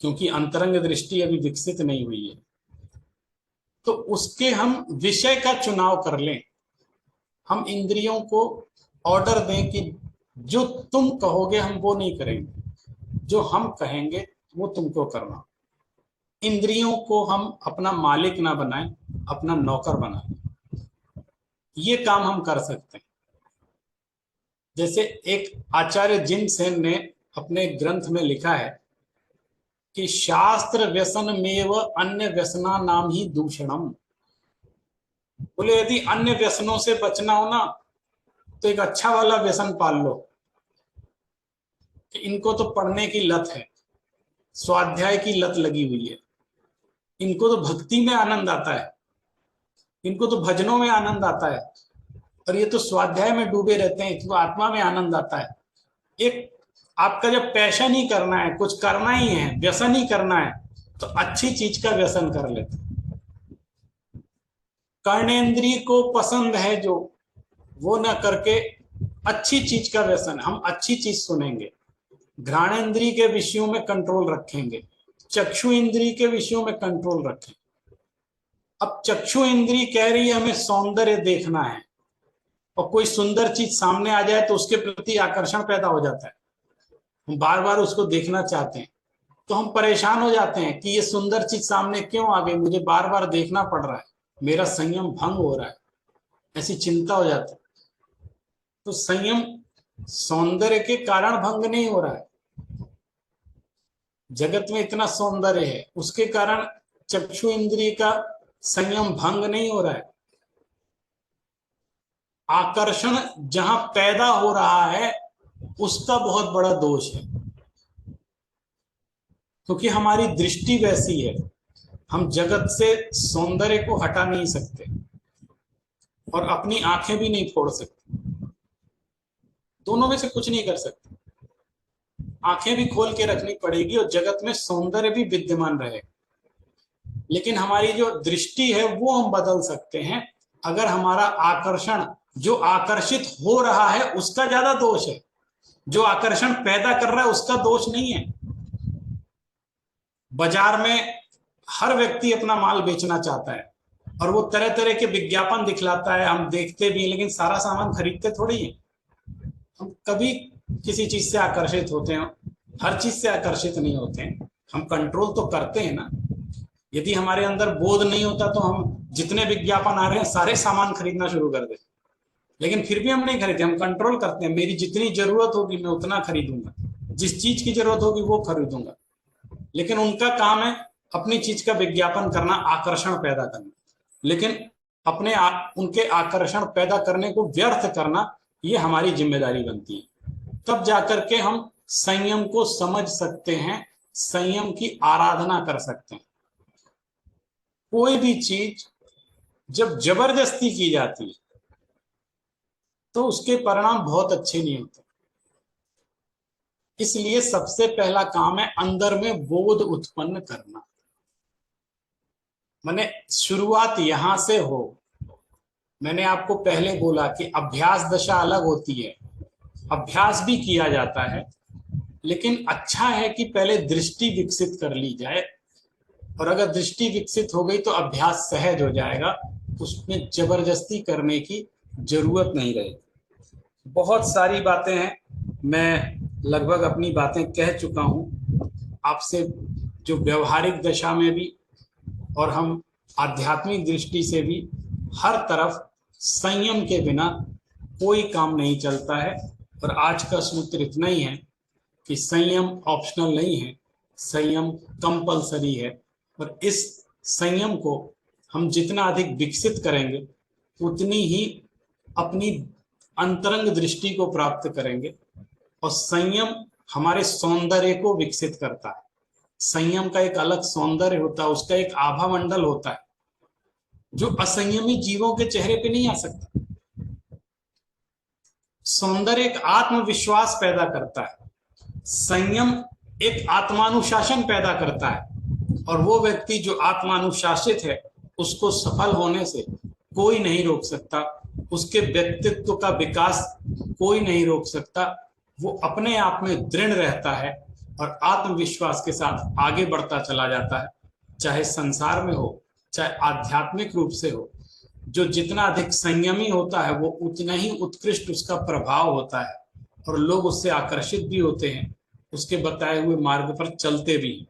क्योंकि अंतरंग दृष्टि अभी विकसित नहीं हुई है। तो उसके हम विषय का चुनाव कर लें, हम इंद्रियों को ऑर्डर दें कि जो तुम कहोगे हम वो नहीं करेंगे, जो हम कहेंगे वो तुमको करना। इंद्रियों को हम अपना मालिक ना बनाएं, अपना नौकर बनाएं। ये काम हम कर सकते हैं। जैसे एक आचार्य जिन सेन ने अपने ग्रंथ में लिखा है कि शास्त्र व्यसन मेव अन्य व्यसना नाम ही दूषणम। बोले यदि अन्य व्यसनों से बचना हो ना तो एक अच्छा वाला व्यसन पाल लो, कि इनको तो पढ़ने की लत है, स्वाध्याय की लत लगी हुई है, इनको तो भक्ति में आनंद आता है, इनको तो भजनों में आनंद आता है, और ये तो स्वाध्याय में डूबे रहते हैं, इनको आत्मा में आनंद आता है। एक आपका जब पैशन ही करना है, कुछ करना ही है, व्यसन ही करना है, तो अच्छी चीज का व्यसन कर लेते। कर्णेंद्रिय को पसंद है जो, वो न करके अच्छी चीज का व्यसन, हम अच्छी चीज सुनेंगे, घ्राणेंद्रिय के विषयों में कंट्रोल रखेंगे, चक्षु इंद्रिय के विषयों में कंट्रोल रखें। अब चक्षु इंद्रिय कह रही है हमें सौंदर्य देखना है, और कोई सुंदर चीज सामने आ जाए तो उसके प्रति आकर्षण पैदा हो जाता है, हम बार बार उसको देखना चाहते हैं, तो हम परेशान हो जाते हैं कि ये सुंदर चीज सामने क्यों आ गई, मुझे बार बार देखना पड़ रहा है, मेरा संयम भंग हो रहा है, ऐसी चिंता हो जाती है। तो संयम सौंदर्य के कारण भंग नहीं हो रहा है, जगत में इतना सौंदर्य है उसके कारण चक्षु इंद्रिय का संयम भंग नहीं हो रहा है। आकर्षण जहां पैदा हो रहा है उसका बहुत बड़ा दोष है, क्योंकि हमारी दृष्टि वैसी है, हम जगत से सौंदर्य को हटा नहीं सकते और अपनी आंखें भी नहीं फोड़ सकते, दोनों में से कुछ नहीं कर सकते। आंखें भी खोल के रखनी पड़ेगी और जगत में सौंदर्य भी विद्यमान रहे, लेकिन हमारी जो दृष्टि है वो हम बदल सकते हैं। अगर हमारा आकर्षण, जो आकर्षित हो रहा है उसका ज्यादा दोष है, जो आकर्षण पैदा कर रहा है उसका दोष नहीं है। बाजार में हर व्यक्ति अपना माल बेचना चाहता है और वो तरह तरह के विज्ञापन दिखलाता है, हम देखते भी, लेकिन सारा सामान खरीदते थोड़ी है। हम कभी किसी चीज से आकर्षित होते हैं, हर चीज से आकर्षित नहीं होते हैं, हम कंट्रोल तो करते हैं ना। यदि हमारे अंदर बोध नहीं होता तो हम जितने विज्ञापन आ रहे हैं सारे सामान खरीदना शुरू कर दें, लेकिन फिर भी हम नहीं खरीदते, हम कंट्रोल करते हैं, मेरी जितनी जरूरत होगी मैं उतना खरीदूंगा, जिस चीज की जरूरत होगी वो खरीदूंगा। लेकिन उनका काम है अपनी चीज का विज्ञापन करना, आकर्षण पैदा करना, लेकिन उनके आकर्षण पैदा करने को व्यर्थ करना ये हमारी जिम्मेदारी बनती है। तब जाकर के हम संयम को समझ सकते हैं, संयम की आराधना कर सकते हैं। कोई भी चीज जब जबरदस्ती की जाती है तो उसके परिणाम बहुत अच्छे नहीं होते, इसलिए सबसे पहला काम है अंदर में बोध उत्पन्न करना, माने शुरुआत यहां से हो। मैंने आपको पहले बोला कि अभ्यास दशा अलग होती है, अभ्यास भी किया जाता है, लेकिन अच्छा है कि पहले दृष्टि विकसित कर ली जाए, और अगर दृष्टि विकसित हो गई तो अभ्यास सहज हो जाएगा, उसमें जबरदस्ती करने की जरूरत नहीं रहेगी। बहुत सारी बातें हैं, मैं लगभग अपनी बातें कह चुका हूं आपसे, जो व्यवहारिक दशा में भी और हम आध्यात्मिक दृष्टि से भी हर तरफ संयम के बिना कोई काम नहीं चलता है। और आज का सूत्र इतना ही है कि संयम ऑप्शनल नहीं है, संयम कंपलसरी है, और इस संयम को हम जितना अधिक विकसित करेंगे उतनी ही अपनी अंतरंग दृष्टि को प्राप्त करेंगे, और संयम हमारे सौंदर्य को विकसित करता है। संयम का एक अलग सौंदर्य होता है, उसका एक आभा मंडल होता है जो असंयमी जीवों के चेहरे पे नहीं आ सकता। सौंदर्य एक आत्मविश्वास पैदा करता है, संयम एक आत्मानुशासन पैदा करता है, और वो व्यक्ति जो आत्मानुशासित है उसको सफल होने से कोई नहीं रोक सकता, उसके व्यक्तित्व का विकास कोई नहीं रोक सकता, वो अपने आप में दृढ़ रहता है और आत्मविश्वास के साथ आगे बढ़ता चला जाता है, चाहे संसार में हो चाहे आध्यात्मिक रूप से हो। जो जितना अधिक संयमी होता है वो उतना ही उत्कृष्ट उसका प्रभाव होता है, और लोग उससे आकर्षित भी होते हैं, उसके बताए हुए मार्ग पर चलते भी हैं।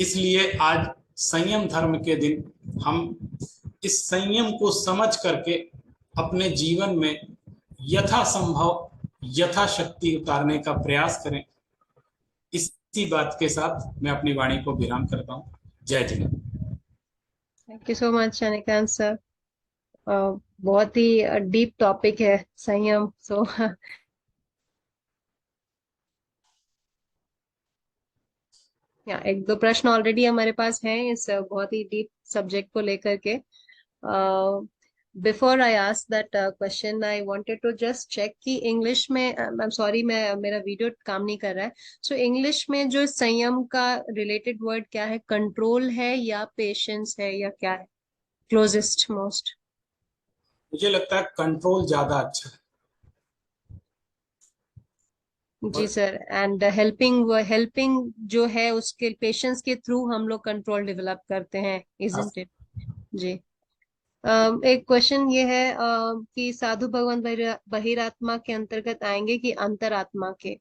इसलिए आज संयम धर्म के दिन हम इस संयम को समझ करके अपने जीवन में यथासंभव यथाशक्ति उतारने का प्रयास करें। इसी बात के साथ मैं अपनी वाणी को विराम करता हूँ। जय Jagannath. Thank you so much Shanikant sir. बहुत ही डीप टॉपिक है संयम। सो या एक दो प्रश्न ऑलरेडी हमारे पास हैं इस बहुत ही डीप सब्जेक्ट को लेकर के। Before I ask that question I wanted to just check कि इंग्लिश में, आई एम सॉरी मैं मेरा वीडियो काम नहीं कर रहा है, सो इंग्लिश में जो संयम का रिलेटेड वर्ड क्या है? कंट्रोल है या पेशेंस है या क्या है क्लोजेस्ट मोस्ट? मुझे लगता है कंट्रोल ज्यादा अच्छा है। जी और सर, एंड हेल्पिंग हेल्पिंग जो है उसके पेशेंस के थ्रू हम लोग कंट्रोल डेवलप करते हैं, इजंट इट? जी। एक क्वेश्चन ये है कि साधु भगवान बहिरात्मा के अंतर्गत आएंगे कि अंतरात्मा के?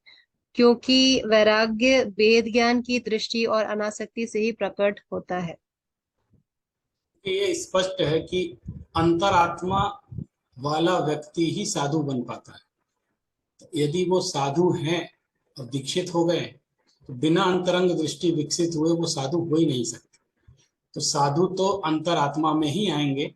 क्योंकि वैराग्य वेद ज्ञान की दृष्टि और अनासक्ति से ही प्रकट होता है। ये स्पष्ट है कि अंतरात्मा वाला व्यक्ति ही साधु बन पाता है। तो यदि वो साधु हैं और दीक्षित हो गए, तो बिना अंतरंग दृष्टि विकसित हुए वो साधु हो ही नहीं सकते। तो साधु तो अंतरात्मा में ही आएंगे।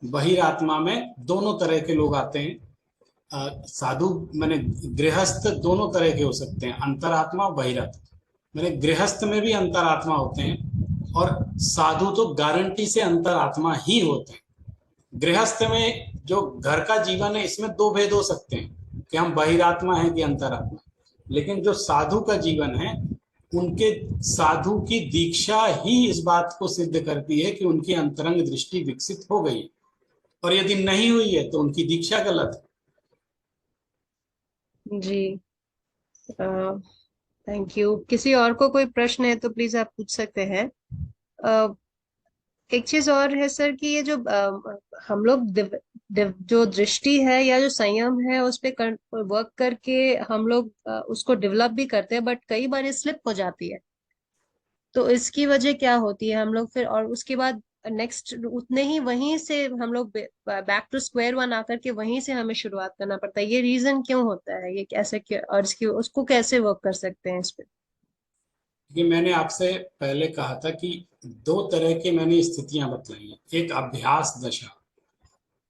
बहिरात्मा में दोनों तरह के लोग आते हैं। साधु मैंने गृहस्थ दोनों तरह के हो सकते हैं, अंतरात्मा और बहिरात्मा। मैंने गृहस्थ में भी अंतरात्मा होते हैं, और साधु तो गारंटी से अंतरात्मा ही होते हैं। गृहस्थ में जो घर का जीवन है, इसमें दो भेद हो सकते हैं कि हम बहिरात्मा हैं कि अंतरात्मा। लेकिन जो साधु का जीवन है, उनके साधु की दीक्षा ही इस बात को सिद्ध करती है कि उनकी अंतरंग दृष्टि विकसित हो गई, और यदि नहीं हुई है तो उनकी दीक्षा गलत है। जी, थैंक यू। किसी और को कोई प्रश्न है तो प्लीज आप पूछ सकते हैं। एक चीज और है सर कि ये जो हम लोग जो दृष्टि है या जो संयम है उस पे वर्क करके हम लोग उसको डेवलप भी करते हैं, बट कई बार ये स्लिप हो जाती है। तो इसकी वजह क्या होती है? हम लोग फिर और उसके बाद नेक्स्ट उतने ही वहीं से हम लोग बैक टू स्क्वायर वन आकर के वहीं से हमें शुरुआत करना पड़ता है। ये रीजन क्यों होता है? ये कैसे क्यों, और इसकी उसको कैसे वर्क कर सकते हैं इस पे? कि मैंने आपसे पहले कहा था कि दो तरह की मैंने स्थितियां बतलाई हैं। एक अभ्यास दशा,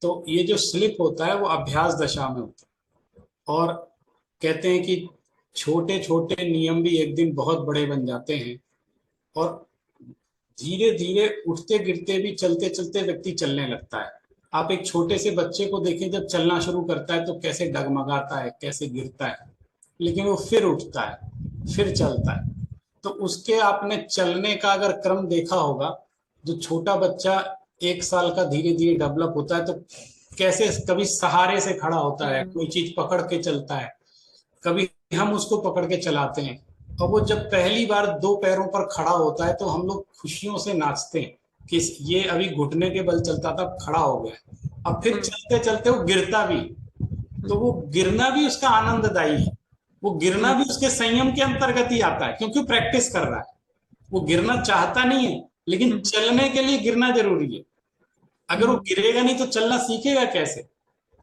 तो ये जो स्लिप होता है वो अभ्यास दशा में होता है। और कहते हैं कि छोटे छोटे नियम भी एक दिन बहुत बड़े बन जाते हैं, और धीरे धीरे उठते गिरते भी चलते चलते व्यक्ति चलने लगता है। आप एक छोटे से बच्चे को देखें, जब चलना शुरू करता है तो कैसे डगमगाता है, कैसे गिरता है, लेकिन वो फिर उठता है, फिर चलता है। तो उसके आपने चलने का अगर क्रम देखा होगा, जो छोटा बच्चा 1 साल का धीरे धीरे डेवलप होता है, तो कैसे कभी सहारे से खड़ा होता है, हम्म। कोई चीज पकड़ के चलता है, कभी हम उसको पकड़ के चलाते हैं। और वो जब पहली बार 2 पैरों पर खड़ा होता है तो हम लोग खुशियों से नाचते हैं कि ये अभी घुटने के बल चलता था, खड़ा हो गया। अब फिर हम्म। चलते चलते वो गिरता भी, तो वो गिरना भी उसका आनंददायी है। वो गिरना हम्म। भी उसके संयम के अंतर्गत ही आता है, क्योंकि प्रैक्टिस कर रहा है। वो गिरना चाहता नहीं है, लेकिन हम्म। चलने के लिए गिरना जरूरी है। अगर वो हम्म। गिरेगा नहीं तो चलना सीखेगा कैसे?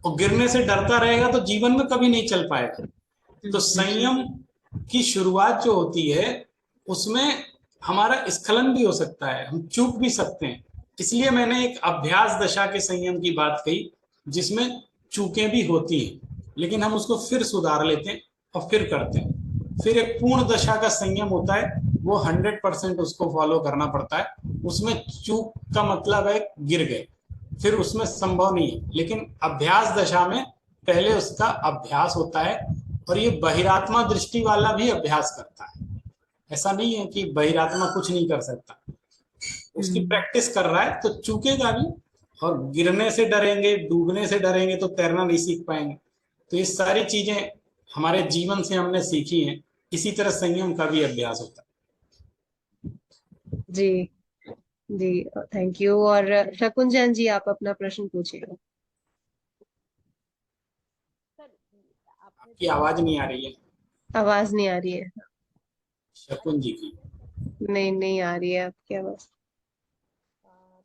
और गिरने से डरता रहेगा तो जीवन में कभी नहीं चल पाएगा। तो जी। संयम की शुरुआत जो होती है, उसमें हमारा स्खलन भी हो सकता है, हम चूक भी सकते हैं। इसलिए मैंने एक अभ्यास दशा के संयम की बात कही, जिसमें चूकें भी होती हैं, लेकिन हम उसको फिर सुधार लेते हैं और फिर करते हैं। फिर एक पूर्ण दशा का संयम होता है, वो 100% उसको फॉलो करना पड़ता है। उसमें चूक का मतलब है गिर गए, फिर उसमें संभव नहीं है। लेकिन अभ्यास दशा में पहले उसका अभ्यास होता है, और ये बहिरात्मा दृष्टि वाला भी अभ्यास करता है। ऐसा नहीं है कि बहिरात्मा कुछ नहीं कर सकता, उसकी हम्म। प्रैक्टिस कर रहा है तो चूकेगा भी। और गिरने से डरेंगे, डूबने से डरेंगे तो तैरना नहीं सीख पाएंगे। तो ये सारी चीजें हमारे जीवन से हमने सीखी हैं। इसी तरह संयम का भी अभ्यास होता है। जी। जी, थैंक यू। और शकुन जैन जी, आप अपना प्रश्न पूछिए। सर, आपने आपकी तो आवाज नहीं आ रही है, आवाज नहीं आ रही है? शकुन जी की। नहीं, नहीं आ रही है आपकी आवाज।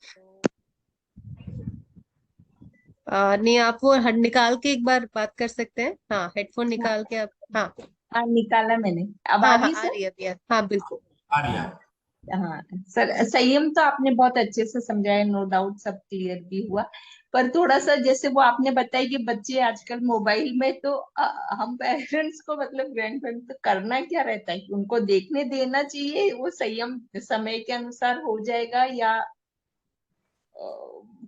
तो नहीं, आप वो निकाल के एक बार बात कर सकते हैं। हाँ, हेडफोन निकाल के आप। हाँ। हाँ, निकाला मैंने। अब आ हाँ, हाँ, रही आ सर? रही है अभी हाँ, बिल्कुल। आ रही है। हाँ सर, संयम तो आपने बहुत अच्छे से समझाया, नो डाउट सब क्लियर भी हुआ। पर थोड़ा सा जैसे वो आपने बताया कि बच्चे आजकल मोबाइल में, तो हम पेरेंट्स को मतलब ग्रैंड पेरेंट्स को करना क्या रहता है कि उनको देखने देना चाहिए, वो संयम समय के अनुसार हो जाएगा, या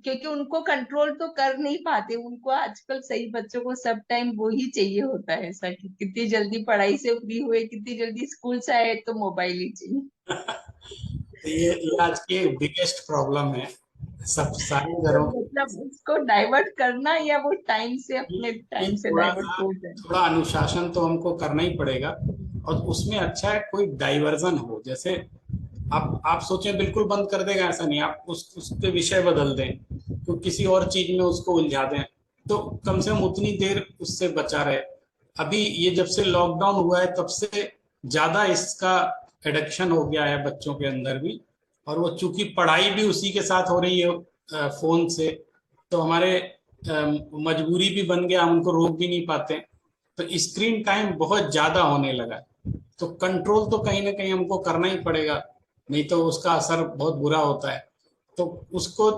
क्योंकि उनको कंट्रोल तो कर नहीं पाते, उनको आजकल सही बच्चों को सब टाइम वो ही चाहिए होता है, ऐसा कि कितनी जल्दी पढ़ाई से फ्री हुए, कितनी जल्दी स्कूल से आए तो मोबाइल ही चाहिए। तो ये आज की बिगेस्ट प्रॉब्लम है। सब सारे तो घरों मतलब उसको डाइवर्ट करना या वो टाइम से अपने ये टाइम से थोड़ा डाइवर्ट सा, हो जाए। थोड़ा अनुशासन तो हमको करना ही पड़ेगा। और उसमें अच्छा है कोई डाइवर्जन हो, जैसे आप सोचें बिल्कुल बंद कर देगा, ऐसा नहीं, आप उस पे विषय बदल दें, तो किसी और चीज में उसको उलझा दें, तो कम से कम उतनी देर उससे बचा रहे। अभी ये जब से लॉकडाउन हुआ है तब से ज्यादा इसका एडिक्शन हो गया है बच्चों के अंदर भी। और वो चूंकि पढ़ाई भी उसी के साथ हो रही है फोन से, तो हमारे मजबूरी भी बन गया, हम उनको रोक भी नहीं पाते। तो स्क्रीन टाइम बहुत ज्यादा होने लगा है, तो कंट्रोल तो कहीं ना कहीं हमको करना ही पड़ेगा, नहीं तो उसका असर बहुत बुरा होता है। तो उसको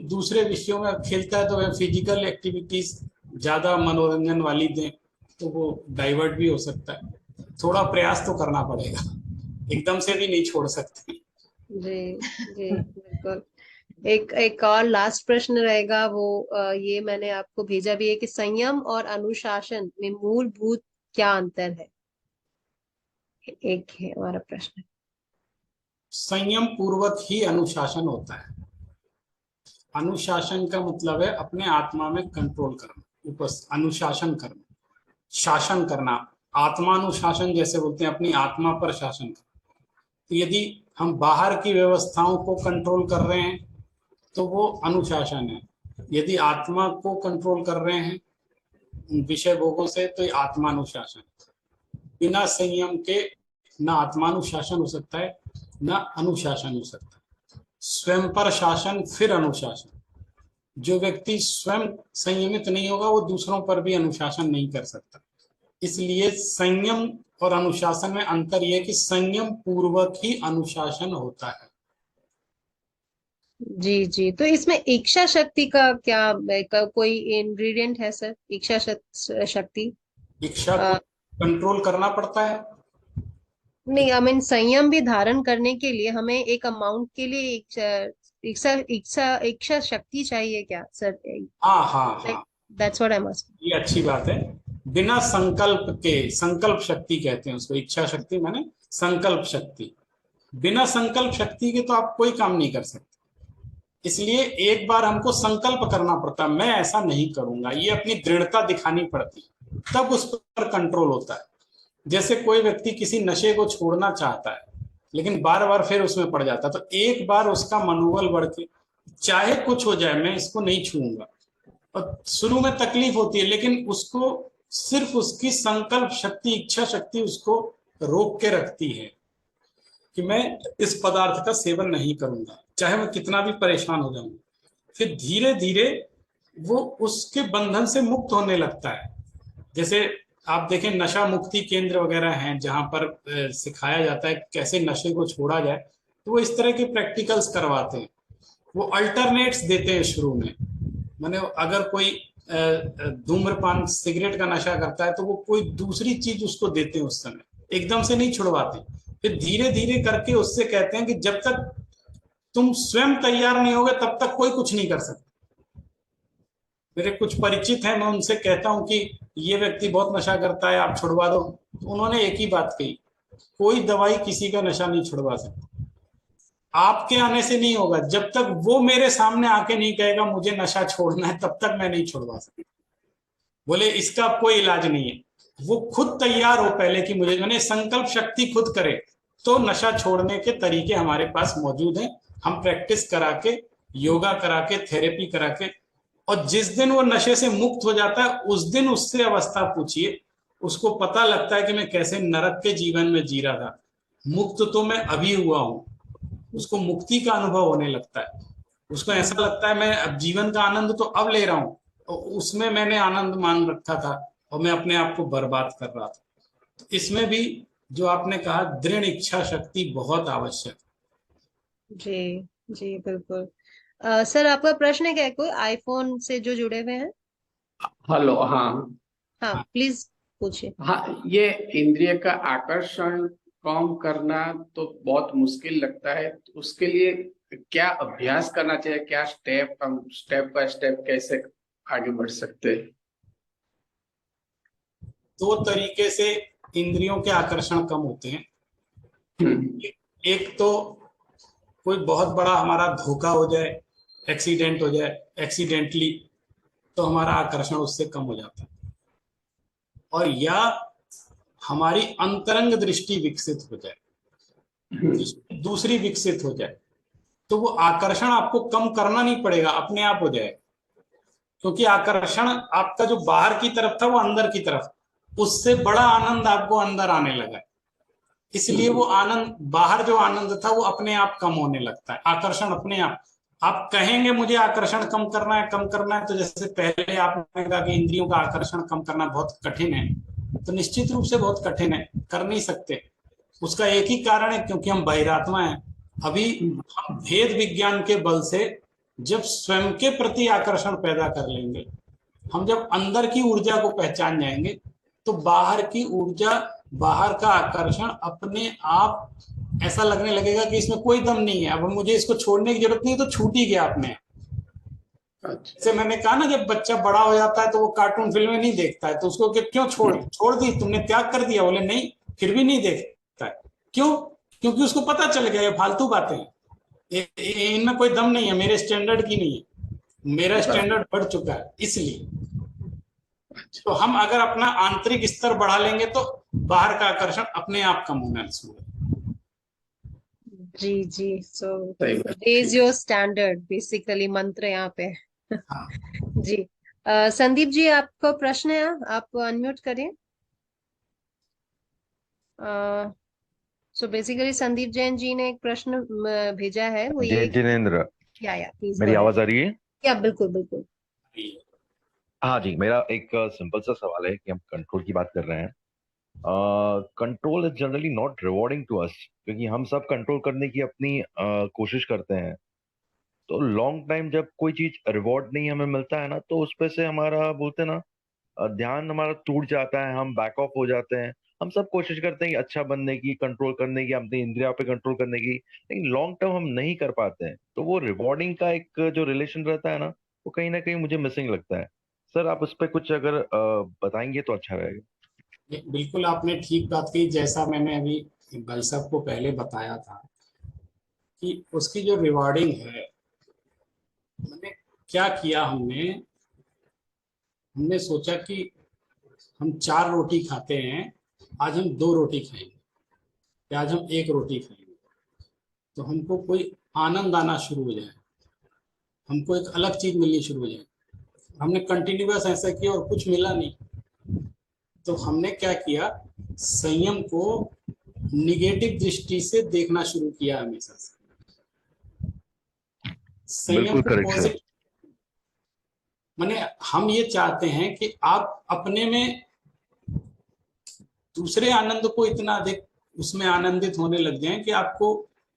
दूसरे विषयों में खेलता है तो वह फिजिकल एक्टिविटीज ज्यादा मनोरंजन वाली दें, तो वो डाइवर्ट भी हो सकता है। थोड़ा प्रयास तो करना पड़ेगा, एकदम से भी नहीं छोड़ सकते। जी जी बिल्कुल। एक एक और लास्ट प्रश्न रहेगा वो ये मैंने आपको भेजा भी है कि संयम और अनुशासन में मूलभूत क्या अंतर है। एक है हमारा प्रश्न। संयम पूर्वक ही अनुशासन होता है। अनुशासन का मतलब है अपने आत्मा में कंट्रोल करना, अनुशासन करना, शासन करना। आत्मानुशासन जैसे बोलते हैं, अपनी आत्मा पर शासन करना। तो यदि हम बाहर की व्यवस्थाओं को कंट्रोल कर रहे हैं तो वो अनुशासन है। यदि आत्मा को कंट्रोल कर रहे हैं विषय भोगों से तो ये आत्मानुशासन। बिना संयम के ना आत्मानुशासन हो सकता है, ना अनुशासन हो सकता है। स्वयं पर शासन फिर अनुशासन। जो व्यक्ति स्वयं संयमित नहीं होगा वो दूसरों पर भी अनुशासन नहीं कर सकता। इसलिए संयम और अनुशासन में अंतर यह कि संयम पूर्वक ही अनुशासन होता है। जी जी, तो इसमें इच्छा शक्ति का क्या कोई इंग्रेडिएंट है सर, इच्छा शक्ति? इच्छा को अ, कंट्रोल करना पड़ता है। नहीं, आई मीन संयम भी धारण करने के लिए हमें एक अमाउंट के लिए इच्छा इच्छा इच्छा इच्छा शक्ति चाहिए क्या सर? हाँ हाँ लाइक हाँ, that's what I am asking. ये अच्छी बात है। बिना संकल्प के, संकल्प शक्ति कहते हैं उसको, इच्छा शक्ति माने संकल्प शक्ति। बिना संकल्प शक्ति के तो आप कोई काम नहीं कर सकते। इसलिए एक बार हमको संकल्प करना पड़ता है, मैं ऐसा नहीं करूंगा, ये अपनी दृढ़ता दिखानी पड़ती, तब उस पर कंट्रोल होता है। जैसे कोई व्यक्ति किसी नशे को छोड़ना चाहता है लेकिन बार बार फिर उसमें पड़ जाता है, तो एक बार उसका मनोबल बढ़ के चाहे कुछ हो जाए मैं इसको नहीं छूऊंगा। और शुरू में तकलीफ होती है लेकिन उसको सिर्फ उसकी संकल्प शक्ति, इच्छा शक्ति उसको रोक के रखती है कि मैं इस पदार्थ का सेवन नहीं करूंगा चाहे मैं कितना भी परेशान हो जाऊं। फिर धीरे धीरे वो उसके बंधन से मुक्त होने लगता है। जैसे आप देखें नशा मुक्ति केंद्र वगैरह हैं जहां पर सिखाया जाता है कैसे नशे को छोड़ा जाए, तो वो इस तरह के प्रैक्टिकल्स करवाते हैं। वो अल्टरनेट्स देते हैं शुरू में। माने अगर कोई धूम्रपान सिगरेट का नशा करता है तो वो कोई दूसरी चीज उसको देते हैं उस समय, एकदम से नहीं छुड़वाते। फिर धीरे धीरे करके उससे कहते हैं कि जब तक तुम स्वयं तैयार नहीं होगे तब तक कोई कुछ नहीं कर सकता। मेरे कुछ परिचित हैं, मैं उनसे कहता हूं कि ये व्यक्ति बहुत नशा करता है, आप छुड़वा दो, तो उन्होंने एक ही बात कही, कोई दवाई किसी का नशा नहीं छुड़वा सकती। आपके आने से नहीं होगा, जब तक वो मेरे सामने आके नहीं कहेगा मुझे नशा छोड़ना है तब तक मैं नहीं छुड़वा सकता। बोले इसका कोई इलाज नहीं है, वो खुद तैयार हो पहले कि मुझे, मैंने संकल्प शक्ति खुद करे। तो नशा छोड़ने के तरीके हमारे पास मौजूद हैं, हम प्रैक्टिस करा के, योगा करा के, थेरेपी करा के, और जिस दिन वो नशे से मुक्त हो जाता है उस दिन उससे अवस्था पूछिए, उसको पता लगता है कि मैं कैसे नरक के जीवन में जी रहा था, मुक्त तो मैं अभी हुआ हूं। उसको मुक्ति का अनुभव होने लगता है, उसको ऐसा लगता है मैं अब जीवन का आनंद तो अब ले रहा हूँ, और उसमें मैंने आनंद मान रखा था और मैं अपने आप को बर्बाद कर रहा था। तो इसमें भी जो आपने कहा दृढ़ इच्छा शक्ति बहुत आवश्यक। जी जी बिल्कुल। सर आपका प्रश्न क्या है, कोई आईफोन से जो जुड़े हुए हैं? हेलो। हाँ। हाँ हाँ, प्लीज पूछिए। हाँ, ये इंद्रिय का आकर्षण कम करना तो बहुत मुश्किल लगता है, तो उसके लिए क्या अभ्यास करना चाहिए, क्या स्टेप, हम स्टेप बाय स्टेप कैसे आगे बढ़ सकते हैं? दो तरीके से इंद्रियों के आकर्षण कम होते हैं। हम्म। एक तो कोई बहुत बड़ा हमारा धोखा हो जाए, एक्सीडेंट हो जाए एक्सीडेंटली, तो हमारा आकर्षण उससे कम हो जाता है। और या हमारी अंतरंग दृष्टि विकसित हो जाए, दूसरी विकसित हो जाए, तो वो आकर्षण आपको कम करना नहीं पड़ेगा, अपने आप हो जाएगा। क्योंकि आकर्षण आपका जो बाहर की तरफ था वो अंदर की तरफ, उससे बड़ा आनंद आपको अंदर आने लगा है। इसलिए वो आनंद, बाहर जो आनंद था वो अपने आप कम होने लगता है, आकर्षण अपने आप कहेंगे मुझे आकर्षण कम करना है, तो जैसे पहले आपने कहा कि इंद्रियों का आकर्षण कम करना बहुत कठिन है, तो निश्चित रूप से बहुत कठिन है, कर नहीं सकते। उसका एक ही कारण है, क्योंकि हम बहिरात्मा हैं। अभी हम भेद विज्ञान के बल से जब स्वयं के प्रति आकर्षण पैदा कर लेंगे, हम जब अंदर की ऊर्जा को पहचान जाएंगे, तो बाहर की ऊर्जा, बाहर का आकर्षण अपने आप ऐसा लगने लगेगा कि इसमें कोई दम नहीं है, अब मुझे इसको छोड़ने की जरूरत नहीं, तो छूट ही गया अपने। अच्छा। जैसे मैंने कहा ना, जब बच्चा बड़ा हो जाता है तो वो कार्टून फिल्में नहीं देखता है, तो उसको क्यों छोड़ दी तुमने, त्याग कर दिया? बोले नहीं, फिर भी नहीं देखता है। क्यों? क्योंकि उसको पता चल गया ये फालतू बातें हैं, इनमें कोई दम नहीं है, मेरे स्टैंडर्ड की नहीं है, मेरा स्टैंडर्ड बढ़ चुका है। इसलिए तो हम अगर अपना आंतरिक स्तर बढ़ा लेंगे तो बाहर का आकर्षण अपने आप कम होना शुरू होगा। जी जी, सो सही बात, रेज ठीक। योर स्टैंडर्ड, बेसिकली मंत्र यहाँ पे। हाँ। जी, संदीप जी आपका प्रश्न है, आप अनम्यूट करें। सो बेसिकली संदीप जैन जी ने एक प्रश्न भेजा है, वो ये जिनेंद्र, या प्लीज गो मेरी अहेड। आवाज आ रही है? या बिल्कुल बिल्कुल। हाँ जी, मेरा एक सिंपल सा सवाल है कि हम कंट्रोल की बात कर रहे हैं। Control is generally not rewarding to us, क्योंकि हम सब कंट्रोल करने की अपनी कोशिश करते हैं। तो लॉन्ग टाइम जब कोई चीज रिवॉर्ड नहीं हमें मिलता है ना, तो उस पे से हमारा बोलते हैं ना, ध्यान हमारा टूट जाता है, हम बैक ऑफ हो जाते हैं। हम सब कोशिश करते हैं कि अच्छा बनने की, कंट्रोल करने की, अपनी इंद्रियों पे कंट्रोल करने की, लेकिन लॉन्ग टर्म हम नहीं कर पाते हैं। तो वो रिवॉर्डिंग का एक जो रिलेशन रहता है ना, वो कहीं ना कहीं मुझे मिसिंग लगता है। सर आप उस पर कुछ अगर बताएंगे तो अच्छा रहेगा। बिल्कुल आपने ठीक बात की। जैसा मैंने अभी भाई साहब को पहले बताया था कि उसकी जो रिवॉर्डिंग है, मैंने क्या किया, हमने सोचा कि हम 4 रोटी खाते हैं, आज हम 2 रोटी खाएंगे, या आज हम 1 रोटी खाएंगे, तो हमको कोई आनंद आना शुरू हो जाए, हमको एक अलग चीज मिलनी शुरू हो जाए। हमने कंटिन्यूअस ऐसा किया और कुछ मिला नहीं, तो हमने क्या किया, संयम को निगेटिव दृष्टि से देखना शुरू किया हमेशा से। संयम बिल्कुल को करेक्ट सर। पॉजिटिव, माने हम ये चाहते हैं कि आप अपने में दूसरे आनंद को इतना अधिक उसमें आनंदित होने लग जाएं कि आपको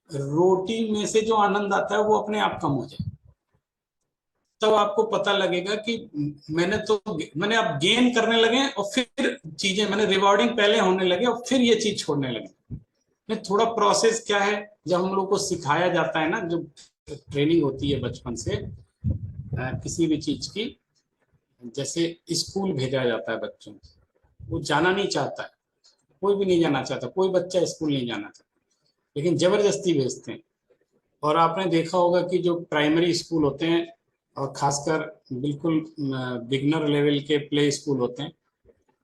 रोटी में से जो आनंद आता है वो अपने आप कम हो जाए। तब आपको पता लगेगा कि मैंने अब गेन करने लगे, और फिर चीजें मैंने रिवॉर्डिंग पहले होने लगे और फिर ये चीज छोड़ने लगे। थोड़ा प्रोसेस क्या है, जब हम लोग को सिखाया जाता है ना, जो ट्रेनिंग होती है बचपन से किसी भी चीज की, जैसे स्कूल भेजा जाता है बच्चों को, वो जाना नहीं चाहता है, कोई भी नहीं जाना चाहता, कोई बच्चा स्कूल नहीं जाना चाहता, लेकिन जबरदस्ती भेजते हैं। और आपने देखा होगा कि जो प्राइमरी स्कूल होते हैं, और खासकर बिल्कुल बिगनर लेवल के प्ले स्कूल होते हैं,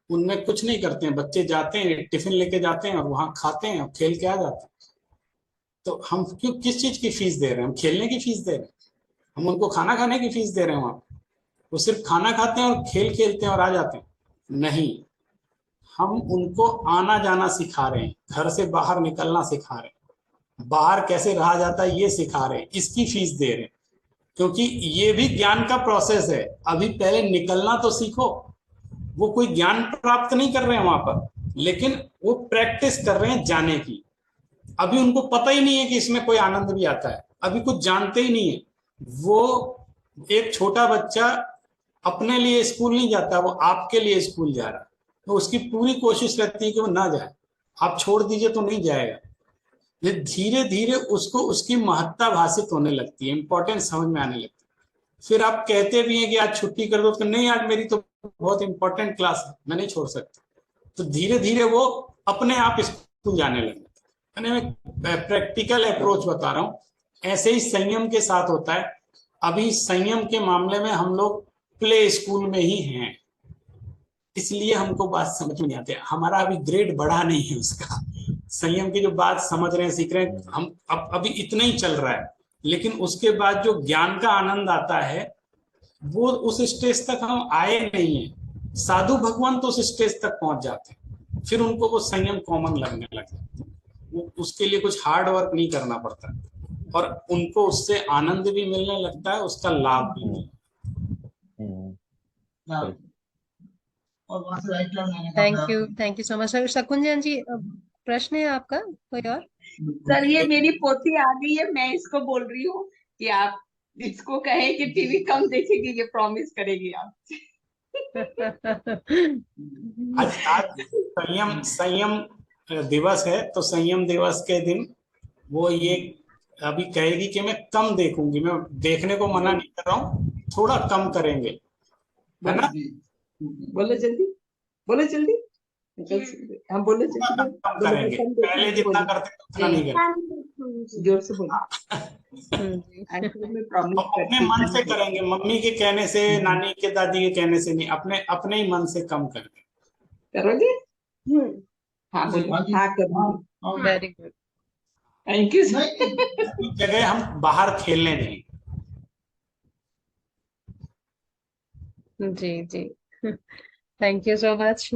उनमें कुछ नहीं करते हैं, बच्चे जाते हैं, टिफिन लेके जाते हैं और वहां खाते हैं और खेल के आ जाते हैं। तो हम क्यों, किस चीज की फीस दे रहे हैं? हम खेलने की फीस दे रहे हैं, हम उनको खाना खाने की फीस दे रहे हैं वहां। वो सिर्फ खाना खाते हैं और खेल खेलते हैं और आ जाते हैं? नहीं, हम उनको आना जाना सिखा रहे हैं, घर से बाहर निकलना सिखा रहे हैं, बाहर कैसे रहा जाता है ये सिखा रहे हैं, इसकी फीस दे रहे हैं। क्योंकि ये भी ज्ञान का प्रोसेस है, अभी पहले निकलना तो सीखो। वो कोई ज्ञान प्राप्त नहीं कर रहे हैं वहां पर, लेकिन वो प्रैक्टिस कर रहे हैं जाने की। अभी उनको पता ही नहीं है कि इसमें कोई आनंद भी आता है, अभी कुछ जानते ही नहीं है। वो एक छोटा बच्चा अपने लिए स्कूल नहीं जाता, वो आपके लिए स्कूल जा रहा है, तो उसकी पूरी कोशिश रहती है कि वो ना जाए। आप छोड़ दीजिए तो नहीं जाएगा। ये धीरे धीरे उसको उसकी महत्ता भाषित होने लगती है, इंपॉर्टेंस समझ में आने लगती है। फिर आप कहते भी हैं कि आज छुट्टी कर दो, तो नहीं, आज मेरी तो बहुत इंपॉर्टेंट क्लास है, मैं नहीं छोड़ सकता। तो धीरे धीरे वो अपने आप स्कूल जाने लगे। मैं प्रैक्टिकल अप्रोच बता रहा हूँ। ऐसे ही संयम के साथ होता है। अभी संयम के मामले में हम लोग प्ले स्कूल में ही हैं, इसलिए हमको बात समझ में नहीं आती। हमारा अभी ग्रेड बढ़ा नहीं है उसका। संयम की जो बात समझ रहे हैं, सीख रहे हैं हम, अब अभी इतना ही चल रहा है। लेकिन उसके बाद जो ज्ञान का आनंद आता है, वो उस स्टेज तक हम आए नहीं है। साधु भगवान तो उस स्टेज तक पहुंच जाते हैं, फिर उनको वो संयम कॉमन लगने लगता है। वो उसके लिए कुछ हार्ड वर्क नहीं करना पड़ता, और उनको उससे आनंद भी मिलने लगता है, उसका लाभ भी मिलता है। Thank you so much sir. Shakunjan ji, प्रश्न है आपका कोई और? सर ये मेरी पोती आ गई है, मैं इसको बोल रही हूँ कि आप इसको कहें कि टीवी कम देखेगी, ये प्रॉमिस करेगी आप। आज संयम संयम दिवस है, तो संयम दिवस के दिन वो ये अभी कहेगी कि मैं कम देखूंगी। मैं देखने को मना नहीं कर रहा हूँ, थोड़ा कम करेंगे, है ना? बोलो जल्दी, बोलो जल्दी, हम बोलो थोड़ा जल्दी, कम करेंगे, पहले जितना करते थे उतना नहीं करेंगे। जोर से बोलो। मैं प्रॉमिस अपने मन से करेंगे, मम्मी के कहने से, नानी के, दादी के कहने से नहीं, अपने अपने ही मन से कम करेंगे। करोगे? हाँ बोलो, हाँ करूंगी। Very good, thank you sir. इस जगह हम बाहर खेलने नहीं। जी जी। Thank you so much,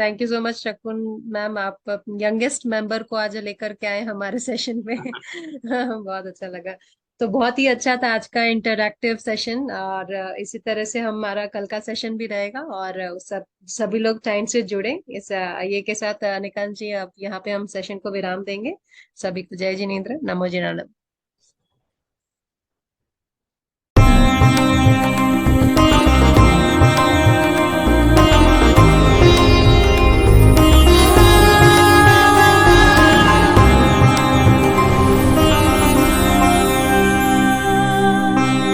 thank you so much Shakun ma'am, आप यंगेस्ट मेंबर को आज लेकर के आए हमारे सेशन में। बहुत अच्छा लगा। तो बहुत ही अच्छा था आज का इंटरैक्टिव सेशन, और इसी तरह से हमारा कल का सेशन भी रहेगा, और सभी लोग टाइम से जुड़े। इस ये के साथ निकांत जी, अब यहाँ पे हम सेशन को विराम देंगे। सभी को जय जिनेंद्र, नमो जिनानंद।